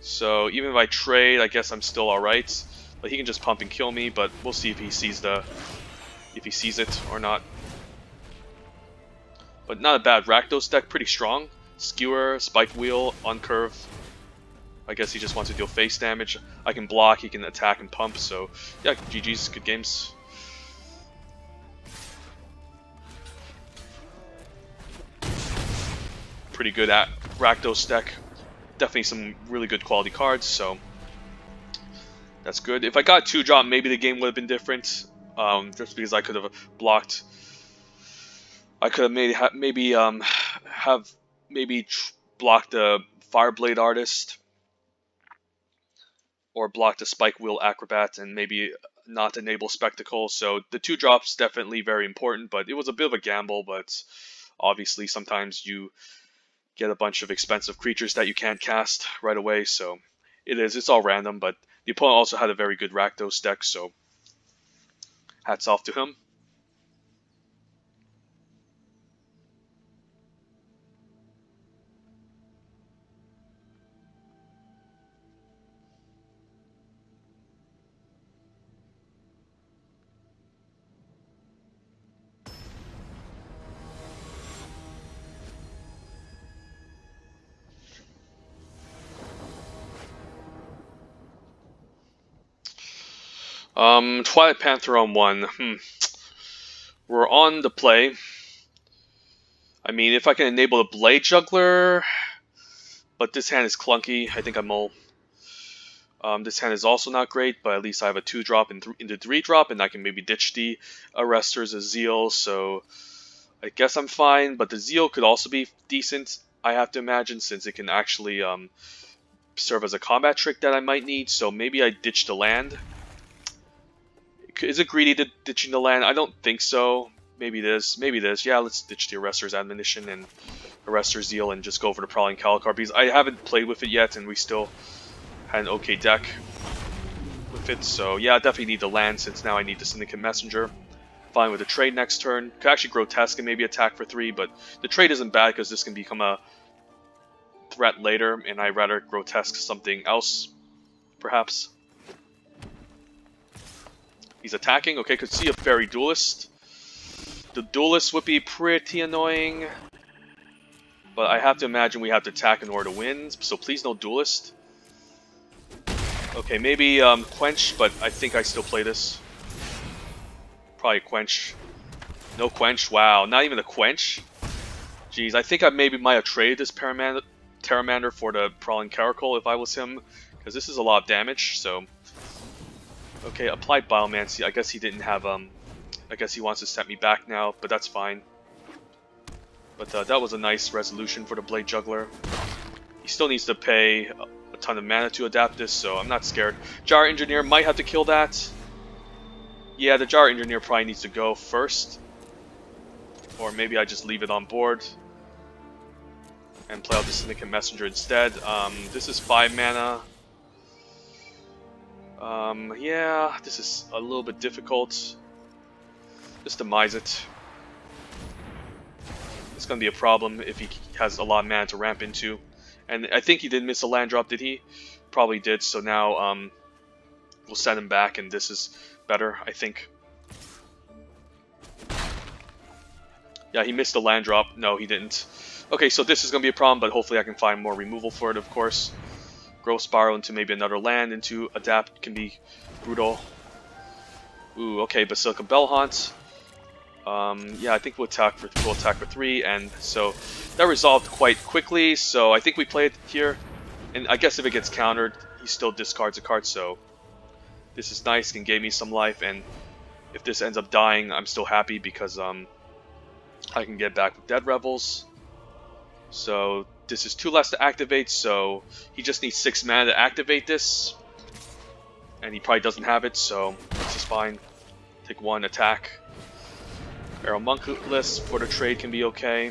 So, even if I trade, I guess I'm still alright. But he can just pump and kill me, but we'll see if he sees it or not. But not a bad Rakdos deck, pretty strong. Skewer, Spike Wheel, on curve. I guess he just wants to deal face damage. I can block, he can attack and pump, so... Yeah, GG's, good games. Pretty good at Rakdos deck. Definitely some really good quality cards, so that's good. If I got 2-drop, maybe the game would have been different. Just because I could have blocked. I could have maybe blocked the Fireblade Artist, or blocked the Spike Wheel Acrobat, and maybe not enable Spectacle. So the 2-drop's definitely very important, but it was a bit of a gamble. But obviously, sometimes you get a bunch of expensive creatures that you can't cast right away, so it's all random, but the opponent also had a very good Rakdos deck, so hats off to him. Twilight Panther on 1. We're on the play. I mean, if I can enable the Blade Juggler, but this hand is clunky. I think I'm all. This hand is also not great, but at least I have a 2-drop into 3-drop, and I can maybe ditch the Arresters as Zeal, so I guess I'm fine. But the Zeal could also be decent, I have to imagine, since it can actually serve as a combat trick that I might need, so maybe I ditch the land. Is it greedy to ditching the land? I don't think so. Maybe it is. Maybe it is. Yeah, let's ditch the Arrester's Admonition and Arrester's Zeal and just go for the Prowling Calicard, because I haven't played with it yet, and we still had an okay deck with it. So yeah, I definitely need the land, since now I need the Syndicate Messenger. Fine with the trade next turn. Could actually Grotesque and maybe attack for 3, but the trade isn't bad because this can become a threat later, and I'd rather Grotesque something else, perhaps. He's attacking. Okay, could see a Fairy Duelist. The Duelist would be pretty annoying, but I have to imagine we have to attack in order to win, so please no Duelist. Okay, maybe Quench, but I think I still play this. Probably Quench. No Quench. Wow, not even a Quench? Jeez, I think I maybe might have traded this Terramander for the Prowling Caracal if I was him, because this is a lot of damage, so... Okay, applied Biomancy. I guess he didn't have, I guess he wants to set me back now, but that's fine. But that was a nice resolution for the Blade Juggler. He still needs to pay a ton of mana to adapt this, so I'm not scared. Jar Engineer might have to kill that. Yeah, the Jar Engineer probably needs to go first. Or maybe I just leave it on board and play out the Syndicate Messenger instead. This is 5 mana. Yeah, this is a little bit difficult. Just demise it. It's gonna be a problem if he has a lot of mana to ramp into. And I think he did miss a land drop, did he? Probably did, so now we'll send him back, and this is better, I think. Yeah, he missed a land drop. No, he didn't. Okay, so this is going to be a problem, but hopefully I can find more removal for it, of course. Growth Spiral into maybe another land into Adapt can be brutal. Ooh, okay, Basilica Bellhaunt. Yeah, I think we'll attack for 3, and so that resolved quite quickly, so I think we play it here. And I guess if it gets countered, he still discards a card, so this is nice, can give me some life, and if this ends up dying, I'm still happy because I can get back with Dead Revels. So this is 2 less to activate, so he just needs 6 mana to activate this, and he probably doesn't have it, so this is fine. Take 1 attack. Arrow Monkless for the trade can be okay.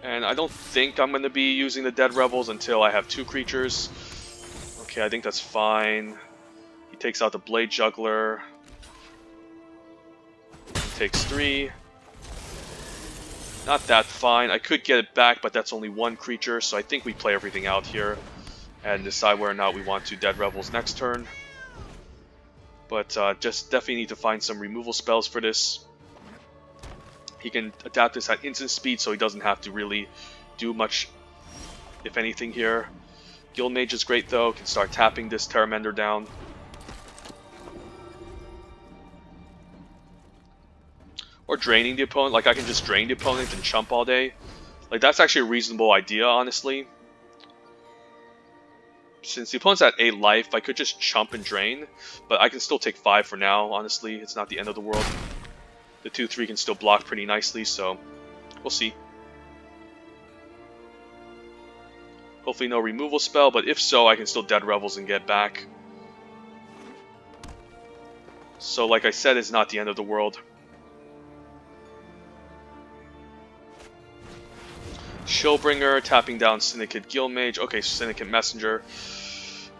And I don't think I'm going to be using the Dead Revels until I have 2 creatures. Okay, I think that's fine. He takes out the Blade Juggler. He takes 3. Not that fine. I could get it back, but that's only 1 creature, so I think we play everything out here and decide whether or not we want to Dead Revels next turn. But just definitely need to find some removal spells for this. He can adapt this at instant speed, so he doesn't have to really do much, if anything, here. Guildmage is great, though. Can start tapping this Terramander down. Or draining the opponent. Like, I can just drain the opponent and chump all day. Like, that's actually a reasonable idea, honestly. Since the opponent's at 8 life, I could just chump and drain. But I can still take 5 for now, honestly. It's not the end of the world. The 2-3 can still block pretty nicely, so we'll see. Hopefully no removal spell, but if so, I can still Dead Revels and get back. So like I said, it's not the end of the world. Showbringer, tapping down Syndicate Guildmage. Okay, Syndicate Messenger.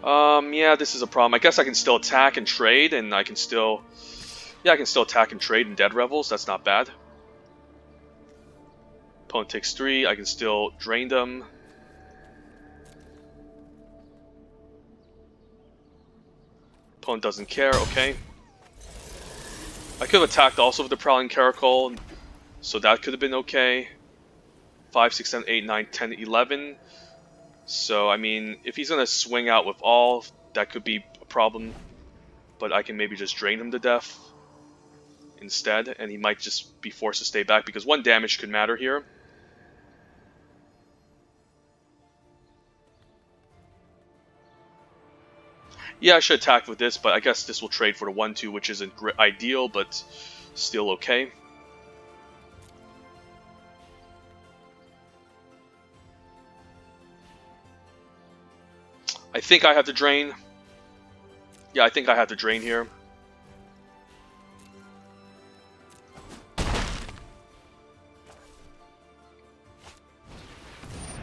Yeah, this is a problem. I guess I can still attack and trade, and I can still... Yeah, I can still attack and trade in Dead Revels. That's not bad. Opponent takes 3. I can still drain them. Opponent doesn't care. Okay. I could have attacked also with the Prowling Caracal, so that could have been okay. 5, 6, 7, 8, 9, 10, 11. So, I mean, if he's going to swing out with all, that could be a problem. But I can maybe just drain him to death instead, and he might just be forced to stay back, because 1 damage could matter here. Yeah, I should attack with this, but I guess this will trade for the 1-2, which isn't ideal, but still okay. I think I have to drain. Yeah, I think I have to drain here.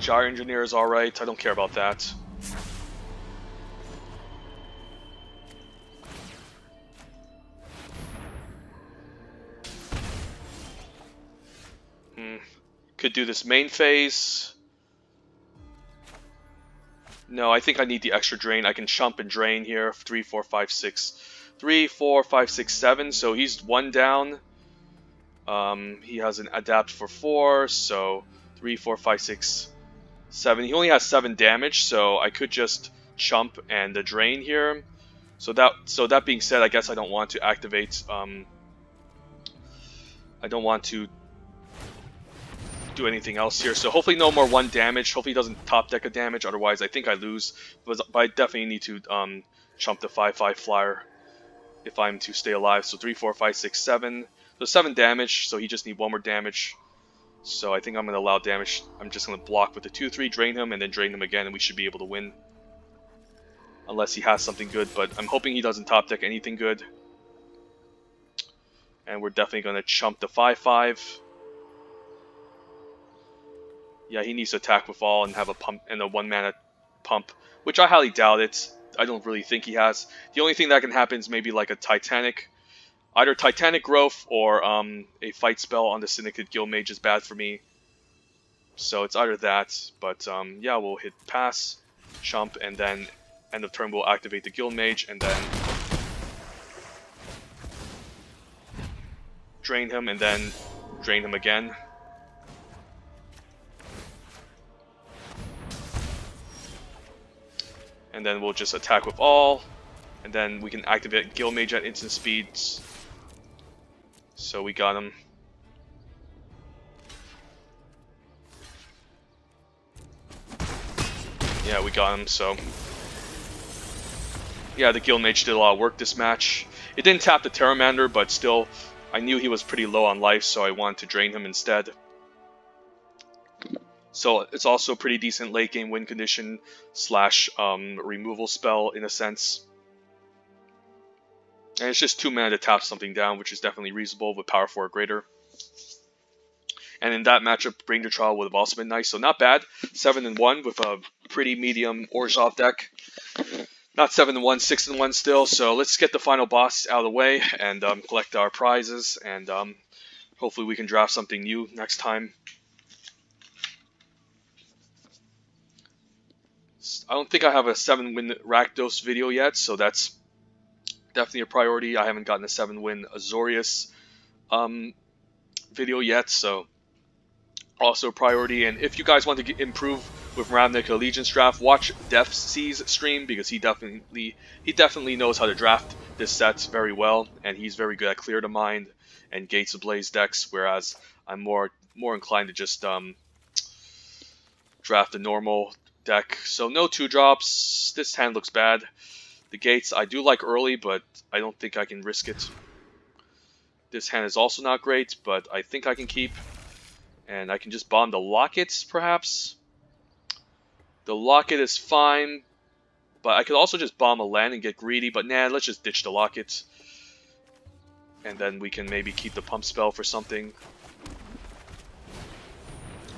Gyre Engineer is alright, I don't care about that. Could do this main phase. No, I think I need the extra drain. I can chump and drain here. 3, 4, 5, 6. 3, 4, 5, 6, 7. So he's 1 down. He has an adapt for 4. So 3, 4, 5, 6, 7. He only has 7 damage. So I could just chump and drain here. So that being said, I guess I don't want to activate. I don't want to do anything else here. So hopefully no more 1 damage. Hopefully he doesn't top deck a damage. Otherwise, I think I lose. But I definitely need to chump the 5/5 flyer if I'm to stay alive. So 3, 4, 5, 6, 7. So 7 damage. So he just needs 1 more damage. So I think I'm going to allow damage. I'm just going to block with the 2/3, drain him, and then drain him again, and we should be able to win. Unless he has something good, but I'm hoping he doesn't top deck anything good. And we're definitely going to chump the 5/5. Yeah, he needs to attack with all and have a pump and a 1-mana pump, which I highly doubt it. I don't really think he has. The only thing that can happen is maybe like a Titanic. Either Titanic Growth or a fight spell on the Syndicate Guildmage is bad for me. So it's either that, but yeah, we'll hit pass, chump, and then end of turn we'll activate the Guildmage, and then drain him, and then drain him again. And then we'll just attack with all, and then we can activate Guildmage at instant speeds. So we got him. Yeah, we got him, so... Yeah, the Guildmage did a lot of work this match. It didn't tap the Terramander, but still, I knew he was pretty low on life, so I wanted to drain him instead. So it's also a pretty decent late game win condition slash removal spell in a sense. And it's just 2 mana to tap something down, which is definitely reasonable with power 4 or greater. And in that matchup, Ranger Trial would have also been nice. So not bad. 7-1 with a pretty medium Orzhov deck. Not 7-1, 6-1 still. So let's get the final boss out of the way and collect our prizes. And hopefully we can draft something new next time. I don't think I have a 7-win Rakdos video yet, so that's definitely a priority. I haven't gotten a 7-win Azorius video yet, so also a priority. And if you guys want to improve with Ravnica Allegiance draft, watch DefC's stream, because he definitely knows how to draft this set very well, and he's very good at Clear the Mind and Gates of Blaze decks, whereas I'm more inclined to just draft a normal deck. So no 2-drops. This hand looks bad. The Gates I do like early, but I don't think I can risk it. This hand is also not great, but I think I can keep. And I can just bomb the Lockets, perhaps. The Locket is fine, but I could also just bomb a land and get greedy, but nah, let's just ditch the Locket. And then we can maybe keep the pump spell for something.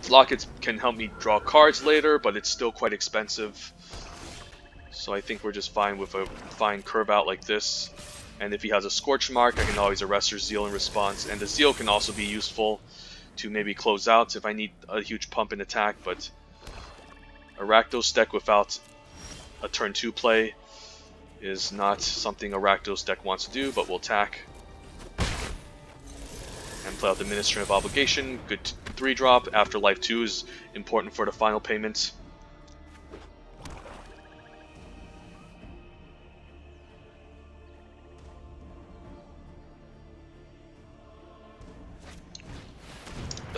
Lockets can help me draw cards later, but it's still quite expensive. So I think we're just fine with a fine curve out like this. And if he has a Scorch Mark, I can always arrest or Zeal in response. And the Zeal can also be useful to maybe close out if I need a huge pump in attack. But a Rakdos deck without a turn 2 play is not something a Rakdos deck wants to do, but we'll attack. And play out the Administrative Obligation. Good 3-drop. Afterlife 2 is important for the final payment.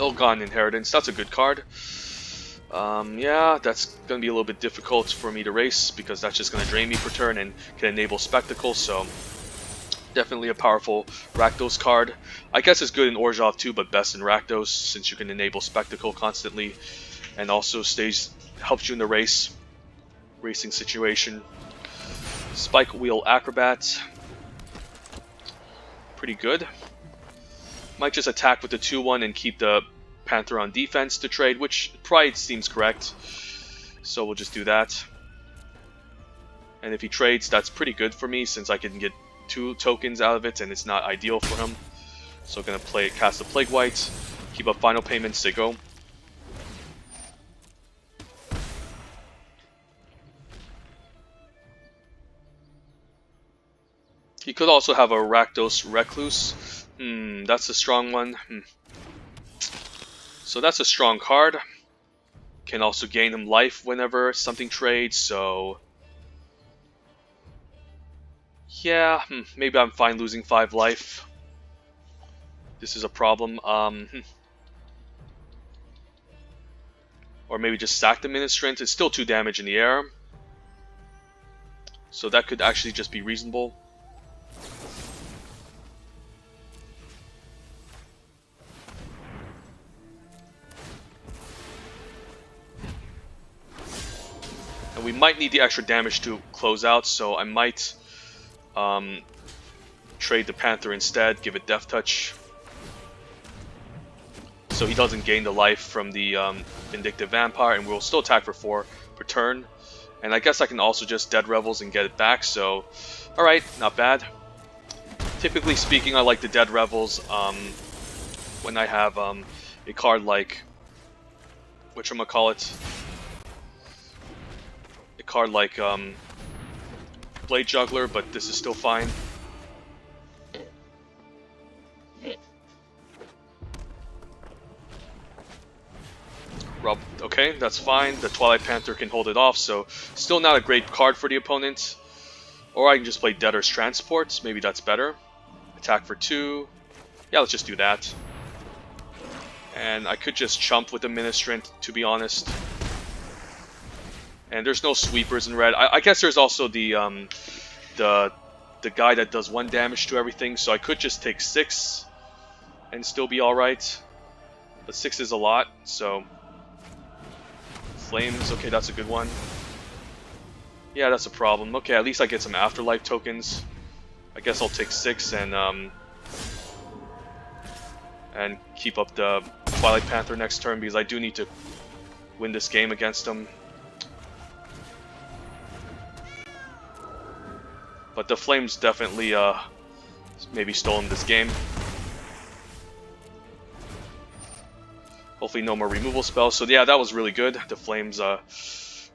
Ilgon Inheritance, that's a good card. Yeah, that's going to be a little bit difficult for me to race because that's just going to drain me per turn and can enable Spectacle, so definitely a powerful Rakdos card. I guess it's good in Orzhov too, but best in Rakdos since you can enable Spectacle constantly and also helps you in the racing situation. Spike Wheel Acrobat, pretty good. Might just attack with the 2-1 and keep the Panther on defense to trade, which probably seems correct. So we'll just do that. And if he trades, that's pretty good for me since I can get 2 tokens out of it and it's not ideal for him. So I'm going to cast the Plague White, keep up Final Payment, Siggo. He could also have a Rakdos Recluse. That's a strong one. So that's a strong card. Can also gain him life whenever something trades, so... Yeah, maybe I'm fine losing 5 life. This is a problem. Or maybe just sack the Ministrant. It's still 2 damage in the air. So that could actually just be reasonable. And we might need the extra damage to close out, so I might trade the Panther instead, give it Death Touch. So he doesn't gain the life from the Vindictive Vampire, and we'll still attack for 4 per turn. And I guess I can also just Dead Revels and get it back, so... Alright, not bad. Typically speaking, I like the Dead Revels when I have a card like... whatchamacallit? A card like Blade Juggler, but this is still fine. Okay, that's fine. The Twilight Panther can hold it off, so still not a great card for the opponent. Or I can just play Debtor's Transport. Maybe that's better. Attack for 2. Yeah, let's just do that. And I could just chump with the Ministrant, to be honest. And there's no sweepers in red. I guess there's also the guy that does 1 damage to everything, so I could just take 6 and still be alright. But 6 is a lot, so... Flames, okay, that's a good one. Yeah, that's a problem. Okay, at least I get some Afterlife tokens. I guess I'll take 6 and keep up the Twilight Panther next turn because I do need to win this game against him. But the Flames definitely maybe stolen this game. Hopefully no more removal spells. So yeah, that was really good. The Flames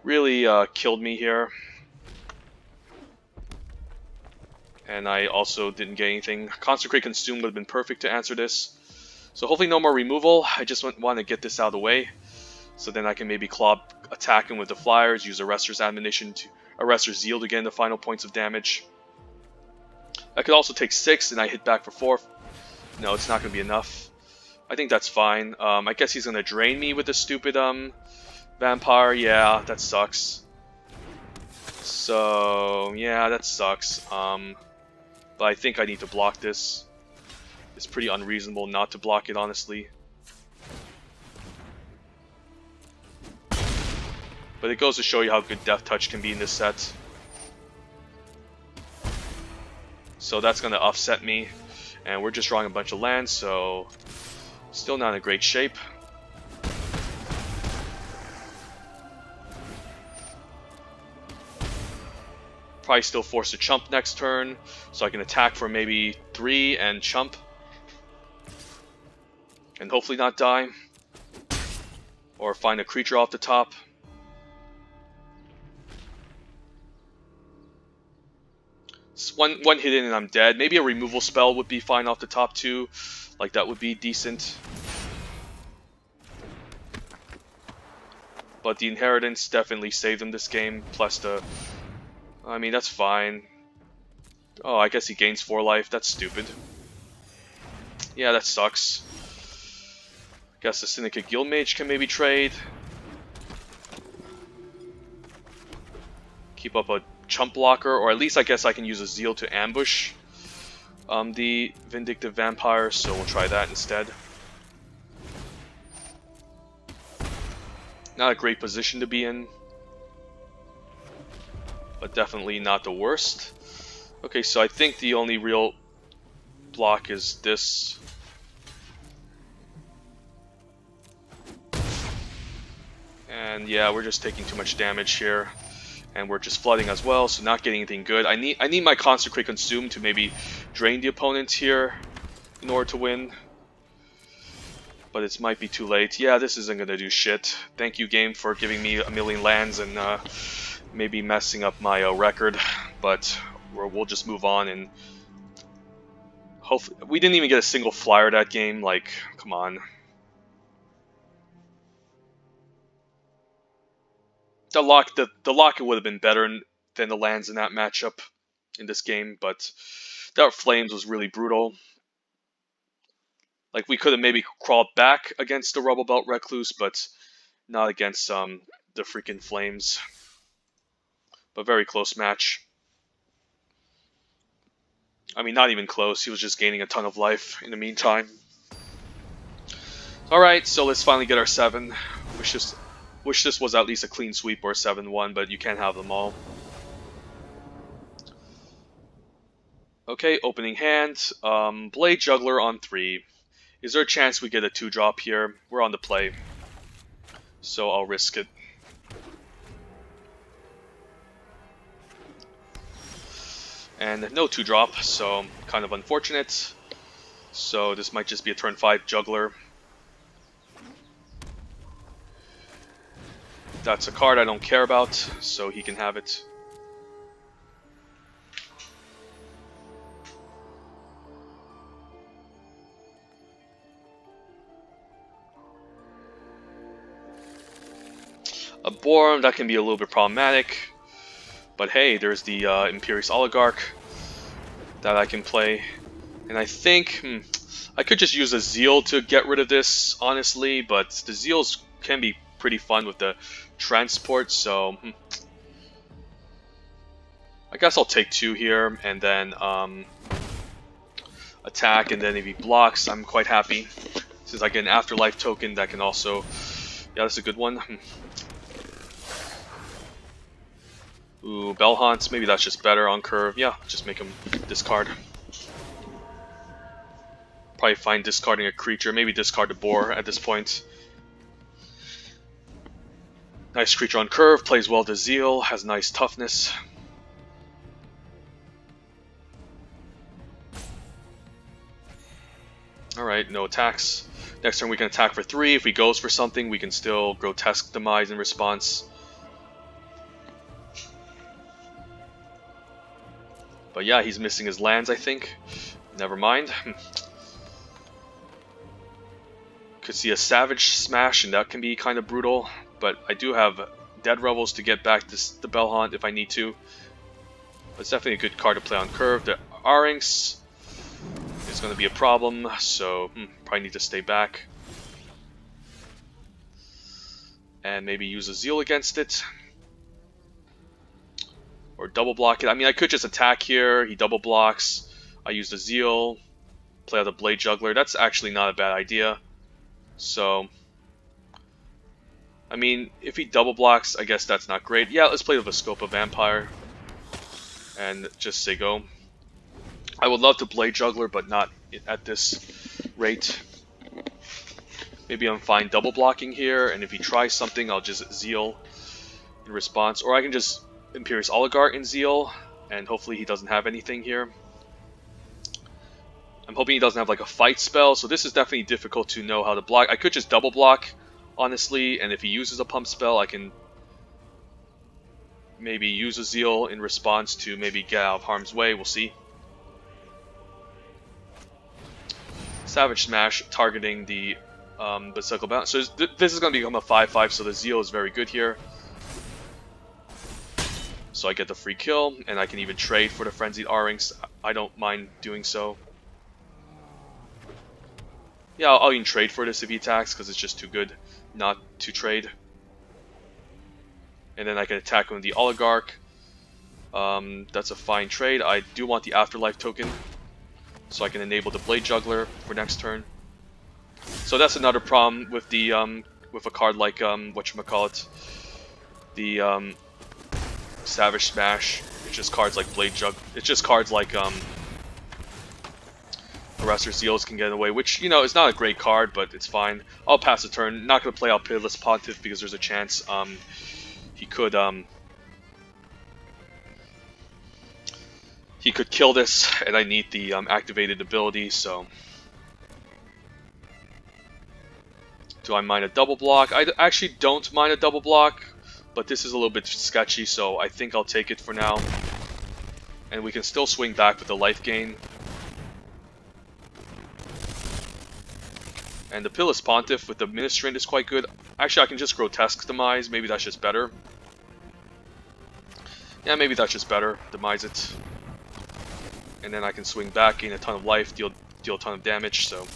really killed me here. And I also didn't get anything. Consecrate Consume would have been perfect to answer this. So hopefully no more removal. I just want to get this out of the way. So then I can maybe club attacking with the Flyers, use Arrester's Admonition to Arrester's Zeal to gain the final points of damage. I could also take 6 and I hit back for 4. No, it's not going to be enough. I think that's fine. I guess he's going to drain me with the stupid Vampire. Yeah, that sucks. So, yeah, that sucks. But I think I need to block this. It's pretty unreasonable not to block it, honestly. But it goes to show you how good Death Touch can be in this set. So that's going to offset me. And we're just drawing a bunch of lands, so... Still not in great shape. Probably still forced to chump next turn, so I can attack for maybe 3 and chump. And hopefully not die. Or find a creature off the top. One hit in and I'm dead. Maybe a removal spell would be fine off the top too. Like that would be decent. But the Inheritance definitely saved him this game. Plus the... I mean, that's fine. Oh, I guess he gains 4 life. That's stupid. Yeah, that sucks. Guess the Syndicate Guild Mage can maybe trade. Keep up a chump blocker, or at least I guess I can use a Zeal to ambush the Vindictive Vampire, so we'll try that instead. Not a great position to be in, but definitely not the worst. Okay, so I think the only real block is this. And yeah, we're just taking too much damage here. And we're just flooding as well, so not getting anything good. I need my Consecrate Consume to maybe drain the opponent here in order to win. But it might be too late. Yeah, this isn't gonna do shit. Thank you, game, for giving me a million lands and maybe messing up my record. But we'll just move on, and hopefully we didn't even get a single flyer that game. Like, come on. The locket would have been better than the lands in that matchup in this game, but that Flames was really brutal. Like, we could have maybe crawled back against the Rubble Belt Recluse, but not against the freaking Flames. But very close match. I mean, not even close. He was just gaining a ton of life in the meantime. Alright, so let's finally get our 7. Wish this was at least a clean sweep or a 7-1, but you can't have them all. Okay, opening hand. Blade Juggler on 3. Is there a chance we get a 2-drop here? We're on the play, so I'll risk it. And no 2-drop, so kind of unfortunate. So this might just be a turn 5 Juggler. That's a card I don't care about, so he can have it. A Borum, that can be a little bit problematic. But hey, there's the Imperious Oligarch that I can play. And I think I could just use a Zeal to get rid of this, honestly. But the Zeals can be pretty fun with the transport, so I guess I'll take 2 here and then attack, and then if he blocks, I'm quite happy. Since I get an Afterlife token that can also... Yeah, that's a good one. Ooh, Bell Haunts, maybe that's just better on curve. Yeah, just make him discard. Probably fine discarding a creature, maybe discard the Boar at this point. Nice creature on curve, plays well to Zeal, has nice toughness. Alright, no attacks. Next turn we can attack for 3. If he goes for something, we can still Grotesque Demise in response. But yeah, he's missing his lands, I think. Never mind. Could see a Savage Smash, and that can be kind of brutal. But I do have Dead Revels to get back the Bell Haunt if I need to. But it's definitely a good card to play on curve. The Arynx is going to be a problem, so probably need to stay back. And maybe use a Zeal against it. Or double block it. I mean, I could just attack here. He double blocks. I use the Zeal. Play out the Blade Juggler. That's actually not a bad idea. So... I mean, if he double blocks, I guess that's not great. Yeah, let's play with a Scope of Vampire. And just say go. I would love to Blade Juggler, but not at this rate. Maybe I'm fine double blocking here, and if he tries something, I'll just Zeal in response. Or I can just Imperious Oligarch in Zeal, and hopefully he doesn't have anything here. I'm hoping he doesn't have like a fight spell, so this is definitely difficult to know how to block. I could just double block, honestly, and if he uses a pump spell, I can maybe use a Zeal in response to maybe get out of harm's way. We'll see. Savage Smash targeting the Cycle Bound. So this is going to become a 5/5, so the Zeal is very good here. So I get the free kill, and I can even trade for the Frenzied Arynx. I don't mind doing so. Yeah, I'll even trade for this if he attacks, because it's just too good not to trade. And then I can attack him with the Oligarch. That's a fine trade. I do want the Afterlife token, so I can enable the Blade Juggler for next turn. So that's another problem with the with a card like whatchamacallit, the Savage Smash. It's just cards like Blade Jug. It's just cards like Arrestor Seals can get away, which, you know, is not a great card, but it's fine. I'll pass the turn. Not going to play out Pitiless Pontiff because there's a chance he could kill this, and I need the activated ability. So, do I mind a double block? I actually don't mind a double block, but this is a little bit sketchy, so I think I'll take it for now. And we can still swing back with the life gain. And the Pitiless Pontiff with the Ministrant is quite good. Actually, I can just Grotesque Demise. Maybe that's just better. Yeah, maybe that's just better. Demise it. And then I can swing back, gain a ton of life, deal a ton of damage, so...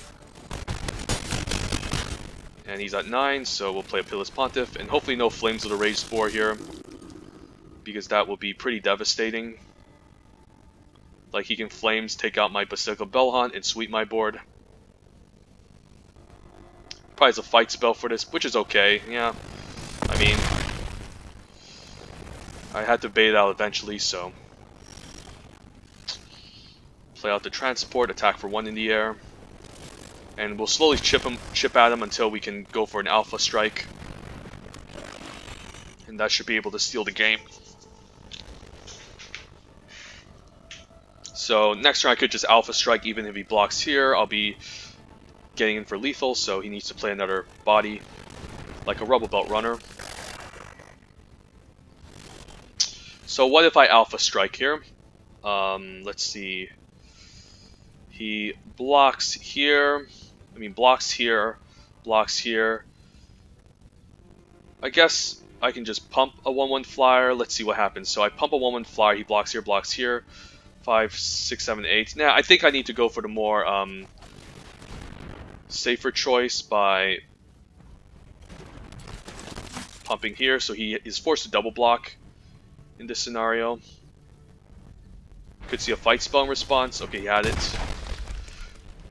And he's at 9, so we'll play a Pitiless Pontiff. And hopefully no Flames of the Rage Spore here, because that will be pretty devastating. Like, he can Flames, take out my Basilica Bellhunt, and sweep my board. Probably has a fight spell for this, which is okay, yeah. I mean, I had to bait it out eventually, so... Play out the Transport, attack for 1 in the air. And we'll slowly chip at him until we can go for an Alpha Strike. And that should be able to steal the game. So next turn I could just Alpha Strike even if he blocks here. I'll be getting in for lethal, so he needs to play another body, like a Rubble Belt Runner. So what if I Alpha Strike here? Let's see. He blocks here. I mean, blocks here, blocks here. I guess I can just pump a 1/1 flyer. Let's see what happens. So I pump a 1/1 flyer. He blocks here, 5, 6, 7, 8. Now I think I need to go for the more safer choice by pumping here. So he is forced to double block in this scenario. Could see a fight spell in response. Okay, he had it.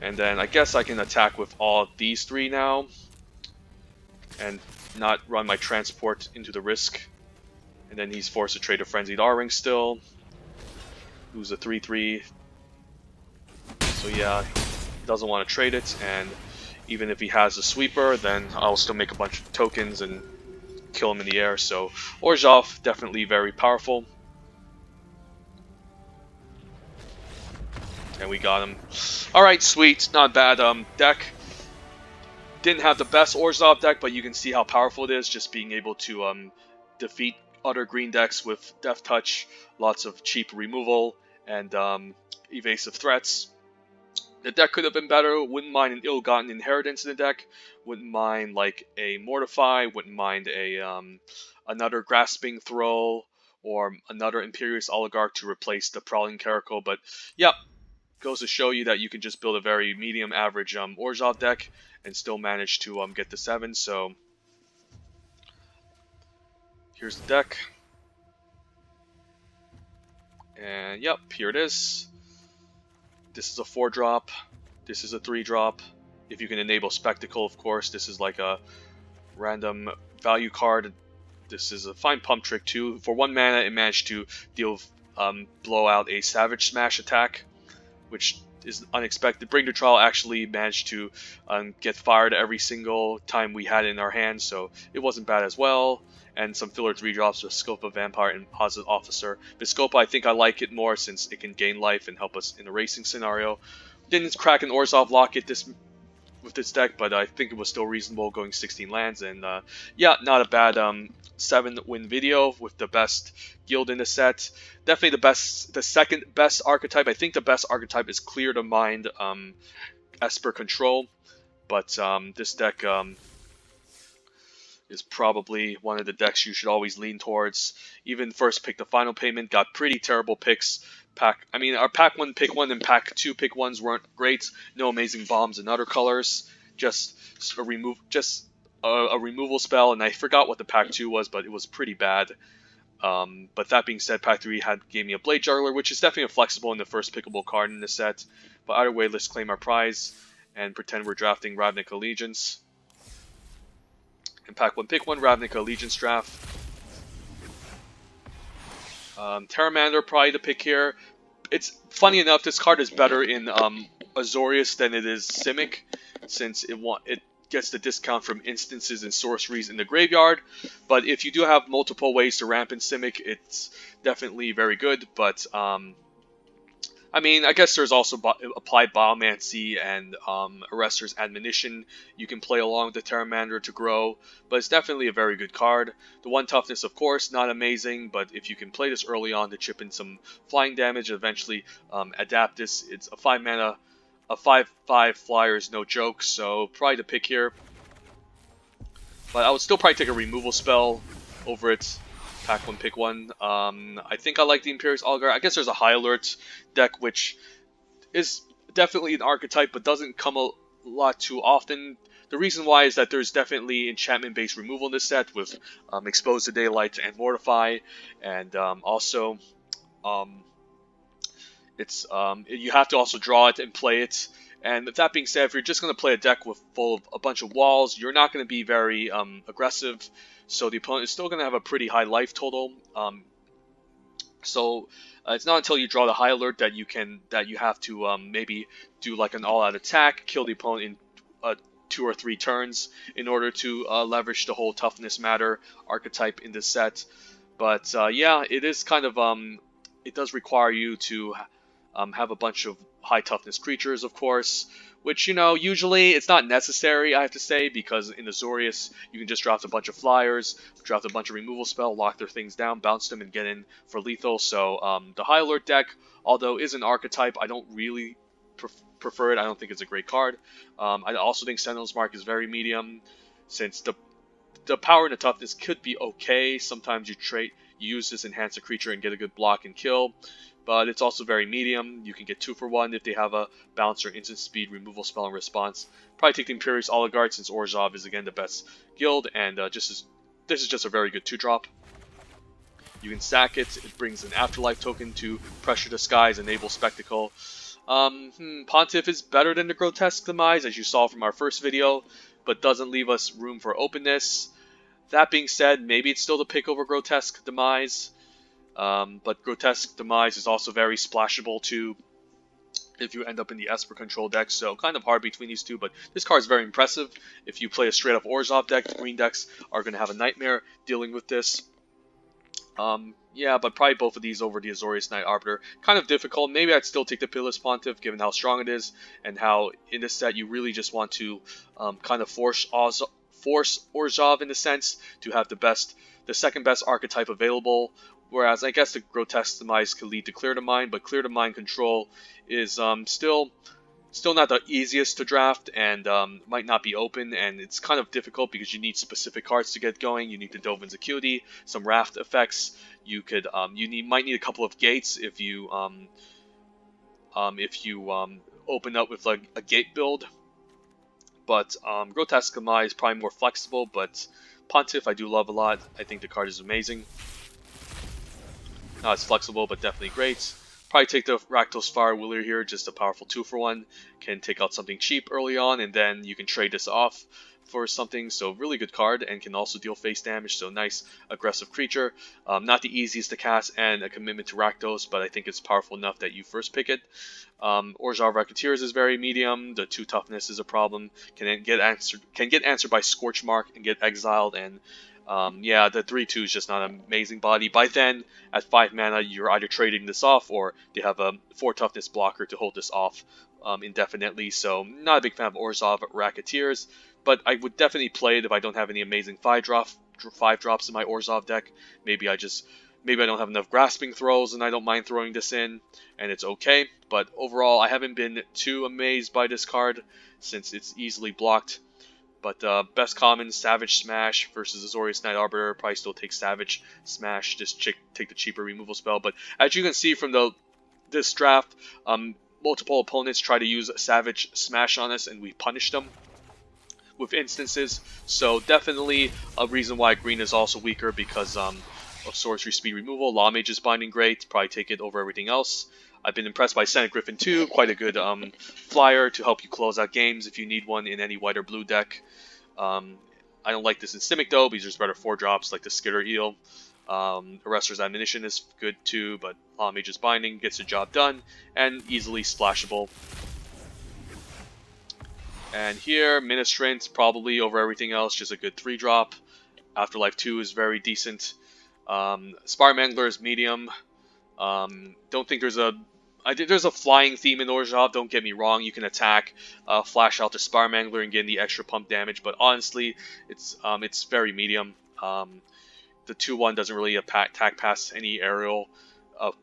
And then I guess I can attack with all these 3 now. And not run my Transport into the risk. And then he's forced to trade a Frenzied R-Ring still. Lose a 3/3. So yeah, he doesn't want to trade it. And even if he has a Sweeper, then I'll still make a bunch of tokens and kill him in the air. So Orzhov, definitely very powerful. And we got him. Alright, sweet. Not bad deck. Didn't have the best Orzhov deck, but you can see how powerful it is, just being able to defeat other green decks with Death Touch, lots of cheap removal, and evasive threats. The deck could have been better. Wouldn't mind an Ill-Gotten Inheritance in the deck. Wouldn't mind like a Mortify. Wouldn't mind a another Grasping Throw or another Imperious Oligarch to replace the Prowling Caracal. But yeah, goes to show you that you can just build a very medium average Orzhov deck and still manage to get the 7. So here's the deck. And yep, here it is. This is a 4-drop. This is a 3-drop. If you can enable Spectacle, of course. This is like a random value card. This is a fine pump trick too. For 1 mana, it managed to blow out a Savage Smash attack, which is unexpected. Bring to Trial actually managed to get fired every single time we had it in our hands, so it wasn't bad as well. And some filler 3-drops with Viscopa Vampire and Positive Officer. Viscopa, I think I like it more since it can gain life and help us in a racing scenario. Didn't crack an Orzhov Locket with this deck, but I think it was still reasonable going 16 lands. And yeah, not a bad 7-win video with the best guild in the set. Definitely the second best archetype. I think the best archetype is Clear to Mind Esper Control, but this deck is probably one of the decks you should always lean towards. Even first pick the Final Payment got pretty terrible picks. Our pack 1 pick 1 and pack 2 pick 1s weren't great. No amazing bombs in other colors. just a removal spell, and I forgot what the pack 2 was, but it was pretty bad. But that being said, pack 3 gave me a Blade Juggler, which is definitely a flexible and the first pickable card in the set. But either way, let's claim our prize and pretend we're drafting Ravnica Allegiance. In pack 1, pick 1 Ravnica Allegiance draft. Terramander probably the pick here. It's funny enough, this card is better in Azorius than it is Simic, since it gets the discount from instances and sorceries in the graveyard. But if you do have multiple ways to ramp in Simic, it's definitely very good. But I mean, I guess there's also Applied Biomancy and Arrester's Admonition. You can play along with the Terramander to grow, but it's definitely a very good card. The 1 toughness, of course, not amazing, but if you can play this early on to chip in some flying damage and eventually adapt this, it's a 5 mana, a 5/5 flyer is no joke, so probably the pick here. But I would still probably take a removal spell over it. Pack 1, pick 1. I think I like the Imperious Oligarch. I guess there's a High Alert deck, which is definitely an archetype, but doesn't come a lot too often. The reason why is that there's definitely enchantment-based removal in this set with Expose to Daylight and Mortify, and also you have to also draw it and play it. And with that being said, if you're just going to play a deck full of a bunch of walls, you're not going to be very aggressive. So the opponent is still going to have a pretty high life total. So it's not until you draw the High Alert that you have to maybe do like an all-out attack, kill the opponent in 2 or 3 turns in order to leverage the whole Toughness Matter archetype in this set. But yeah, it is kind of it does require you to have a bunch of high toughness creatures, of course, which, you know, usually it's not necessary, I have to say, because in Azorius you can just draft a bunch of flyers, draft a bunch of removal spell, lock their things down, bounce them, and get in for lethal. So the High Alert deck, although is an archetype, I don't really prefer it. I don't think it's a great card. I also think Sentinel's Mark is very medium, since the power and the toughness could be okay. Sometimes you use this, enhance a creature, and get a good block and kill. But it's also very medium. You can get 2 for 1 if they have a bounce or instant speed removal spell in response. Probably take the Imperious Oligarch, since Orzhov is again the best guild, and this is just a very good 2-drop. You can sack it. It brings an Afterlife token to Pressure Disguise, Enable Spectacle. Pontiff is better than the Grotesque Demise, as you saw from our first video, but doesn't leave us room for openness. That being said, maybe it's still the pick over Grotesque Demise. But Grotesque Demise is also very splashable too if you end up in the Esper control deck, so kind of hard between these two, but this card is very impressive. If you play a straight up Orzhov deck, the green decks are going to have a nightmare dealing with this. Yeah, but probably both of these over the Azorius Knight Arbiter. Kind of difficult. Maybe I'd still take the Pitiless Pontiff, given how strong it is, and how in this set you really just want to kind of force Orzhov in a sense to have the second best archetype available. Whereas I guess the Grotesque Demise could lead to Clear to Mind, but Clear to Mind control is still not the easiest to draft, and might not be open, and it's kind of difficult because you need specific cards to get going. You need the Dovin's Acuity, some Raft effects. You could might need a couple of gates if you open up with like a gate build. But Grotesque Demise is probably more flexible, but Pontiff I do love a lot. I think the card is amazing. Not as flexible, but definitely great. Probably take the Rakdos Fire Wheeler here, just a powerful 2 for 1. Can take out something cheap early on, and then you can trade this off for something. So really good card, and can also deal face damage. So nice aggressive creature. Not the easiest to cast, and a commitment to Rakdos, but I think it's powerful enough that you first pick it. Orzhov Racketeers is very medium. The 2 toughness is a problem. Can get answered by Scorch Mark and get exiled, and yeah, the 3/2 is just not an amazing body. By then, at 5 mana, you're either trading this off, or they have a 4 toughness blocker to hold this off indefinitely. So, not a big fan of Orzhov Racketeers, but I would definitely play it if I don't have any amazing 5-drops in my Orzhov deck. Maybe I don't have enough Grasping Throws, and I don't mind throwing this in, and it's okay. But overall, I haven't been too amazed by this card, since it's easily blocked. But best common, Savage Smash versus Azorius Knight Arbiter. Probably still take Savage Smash, just take the cheaper removal spell. But as you can see from this draft, multiple opponents try to use Savage Smash on us, and we punish them. with instances. So definitely a reason why green is also weaker because of sorcery speed removal. Law Mage is binding great, probably take it over everything else. I've been impressed by Senate Griffin too, quite a good flyer to help you close out games if you need one in any white or blue deck. I don't like this in Simic though, because there's better 4-drops like the Skitter Eel. Arrester's Admonition is good too, but Law Mage's Binding gets the job done, and easily splashable. And here, Ministrant probably over everything else, just a good 3-drop. Afterlife 2 is very decent. Spire Mangler is medium. Don't think there's a... there's a flying theme in Orzhov, don't get me wrong. You can attack, flash out the Spire Mangler and get the extra pump damage, but honestly, it's very medium. The 2-1 doesn't really attack past any aerial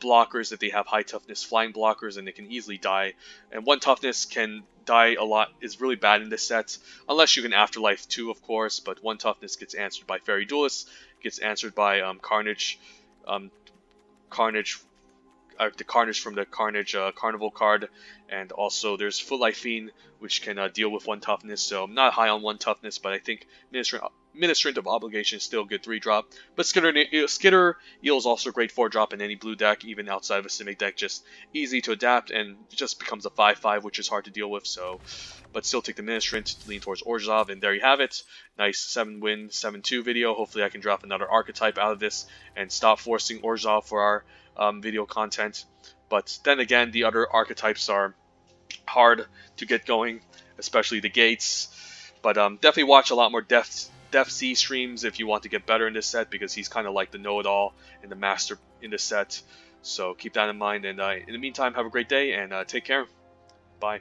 blockers if they have high toughness flying blockers, and they can easily die. And 1 toughness can die a lot, is really bad in this set, unless you can Afterlife 2, of course, but 1 toughness gets answered by Fairy Duelist, gets answered by Carnage, the Carnage from the Carnage Carnival card, and also there's Footlight Fiend, which can deal with 1 toughness, so I'm not high on 1 toughness, but I think Ministrant of Obligation is still a good 3-drop. But Skitter Eel is also a great 4-drop in any blue deck, even outside of a Simic deck, just easy to adapt, and just becomes a 5/5, which is hard to deal with, so... But still take the Ministrant to lean towards Orzhov, and there you have it. Nice 7-win, 7-2 video. Hopefully I can drop another archetype out of this, and stop forcing Orzhov for our video content. But then again, the other archetypes are hard to get going, especially the Gates. But definitely watch a lot more Def C streams if you want to get better in this set, because he's kind of like the know-it-all and the master in this set. So keep that in mind, and in the meantime, have a great day, and take care. Bye.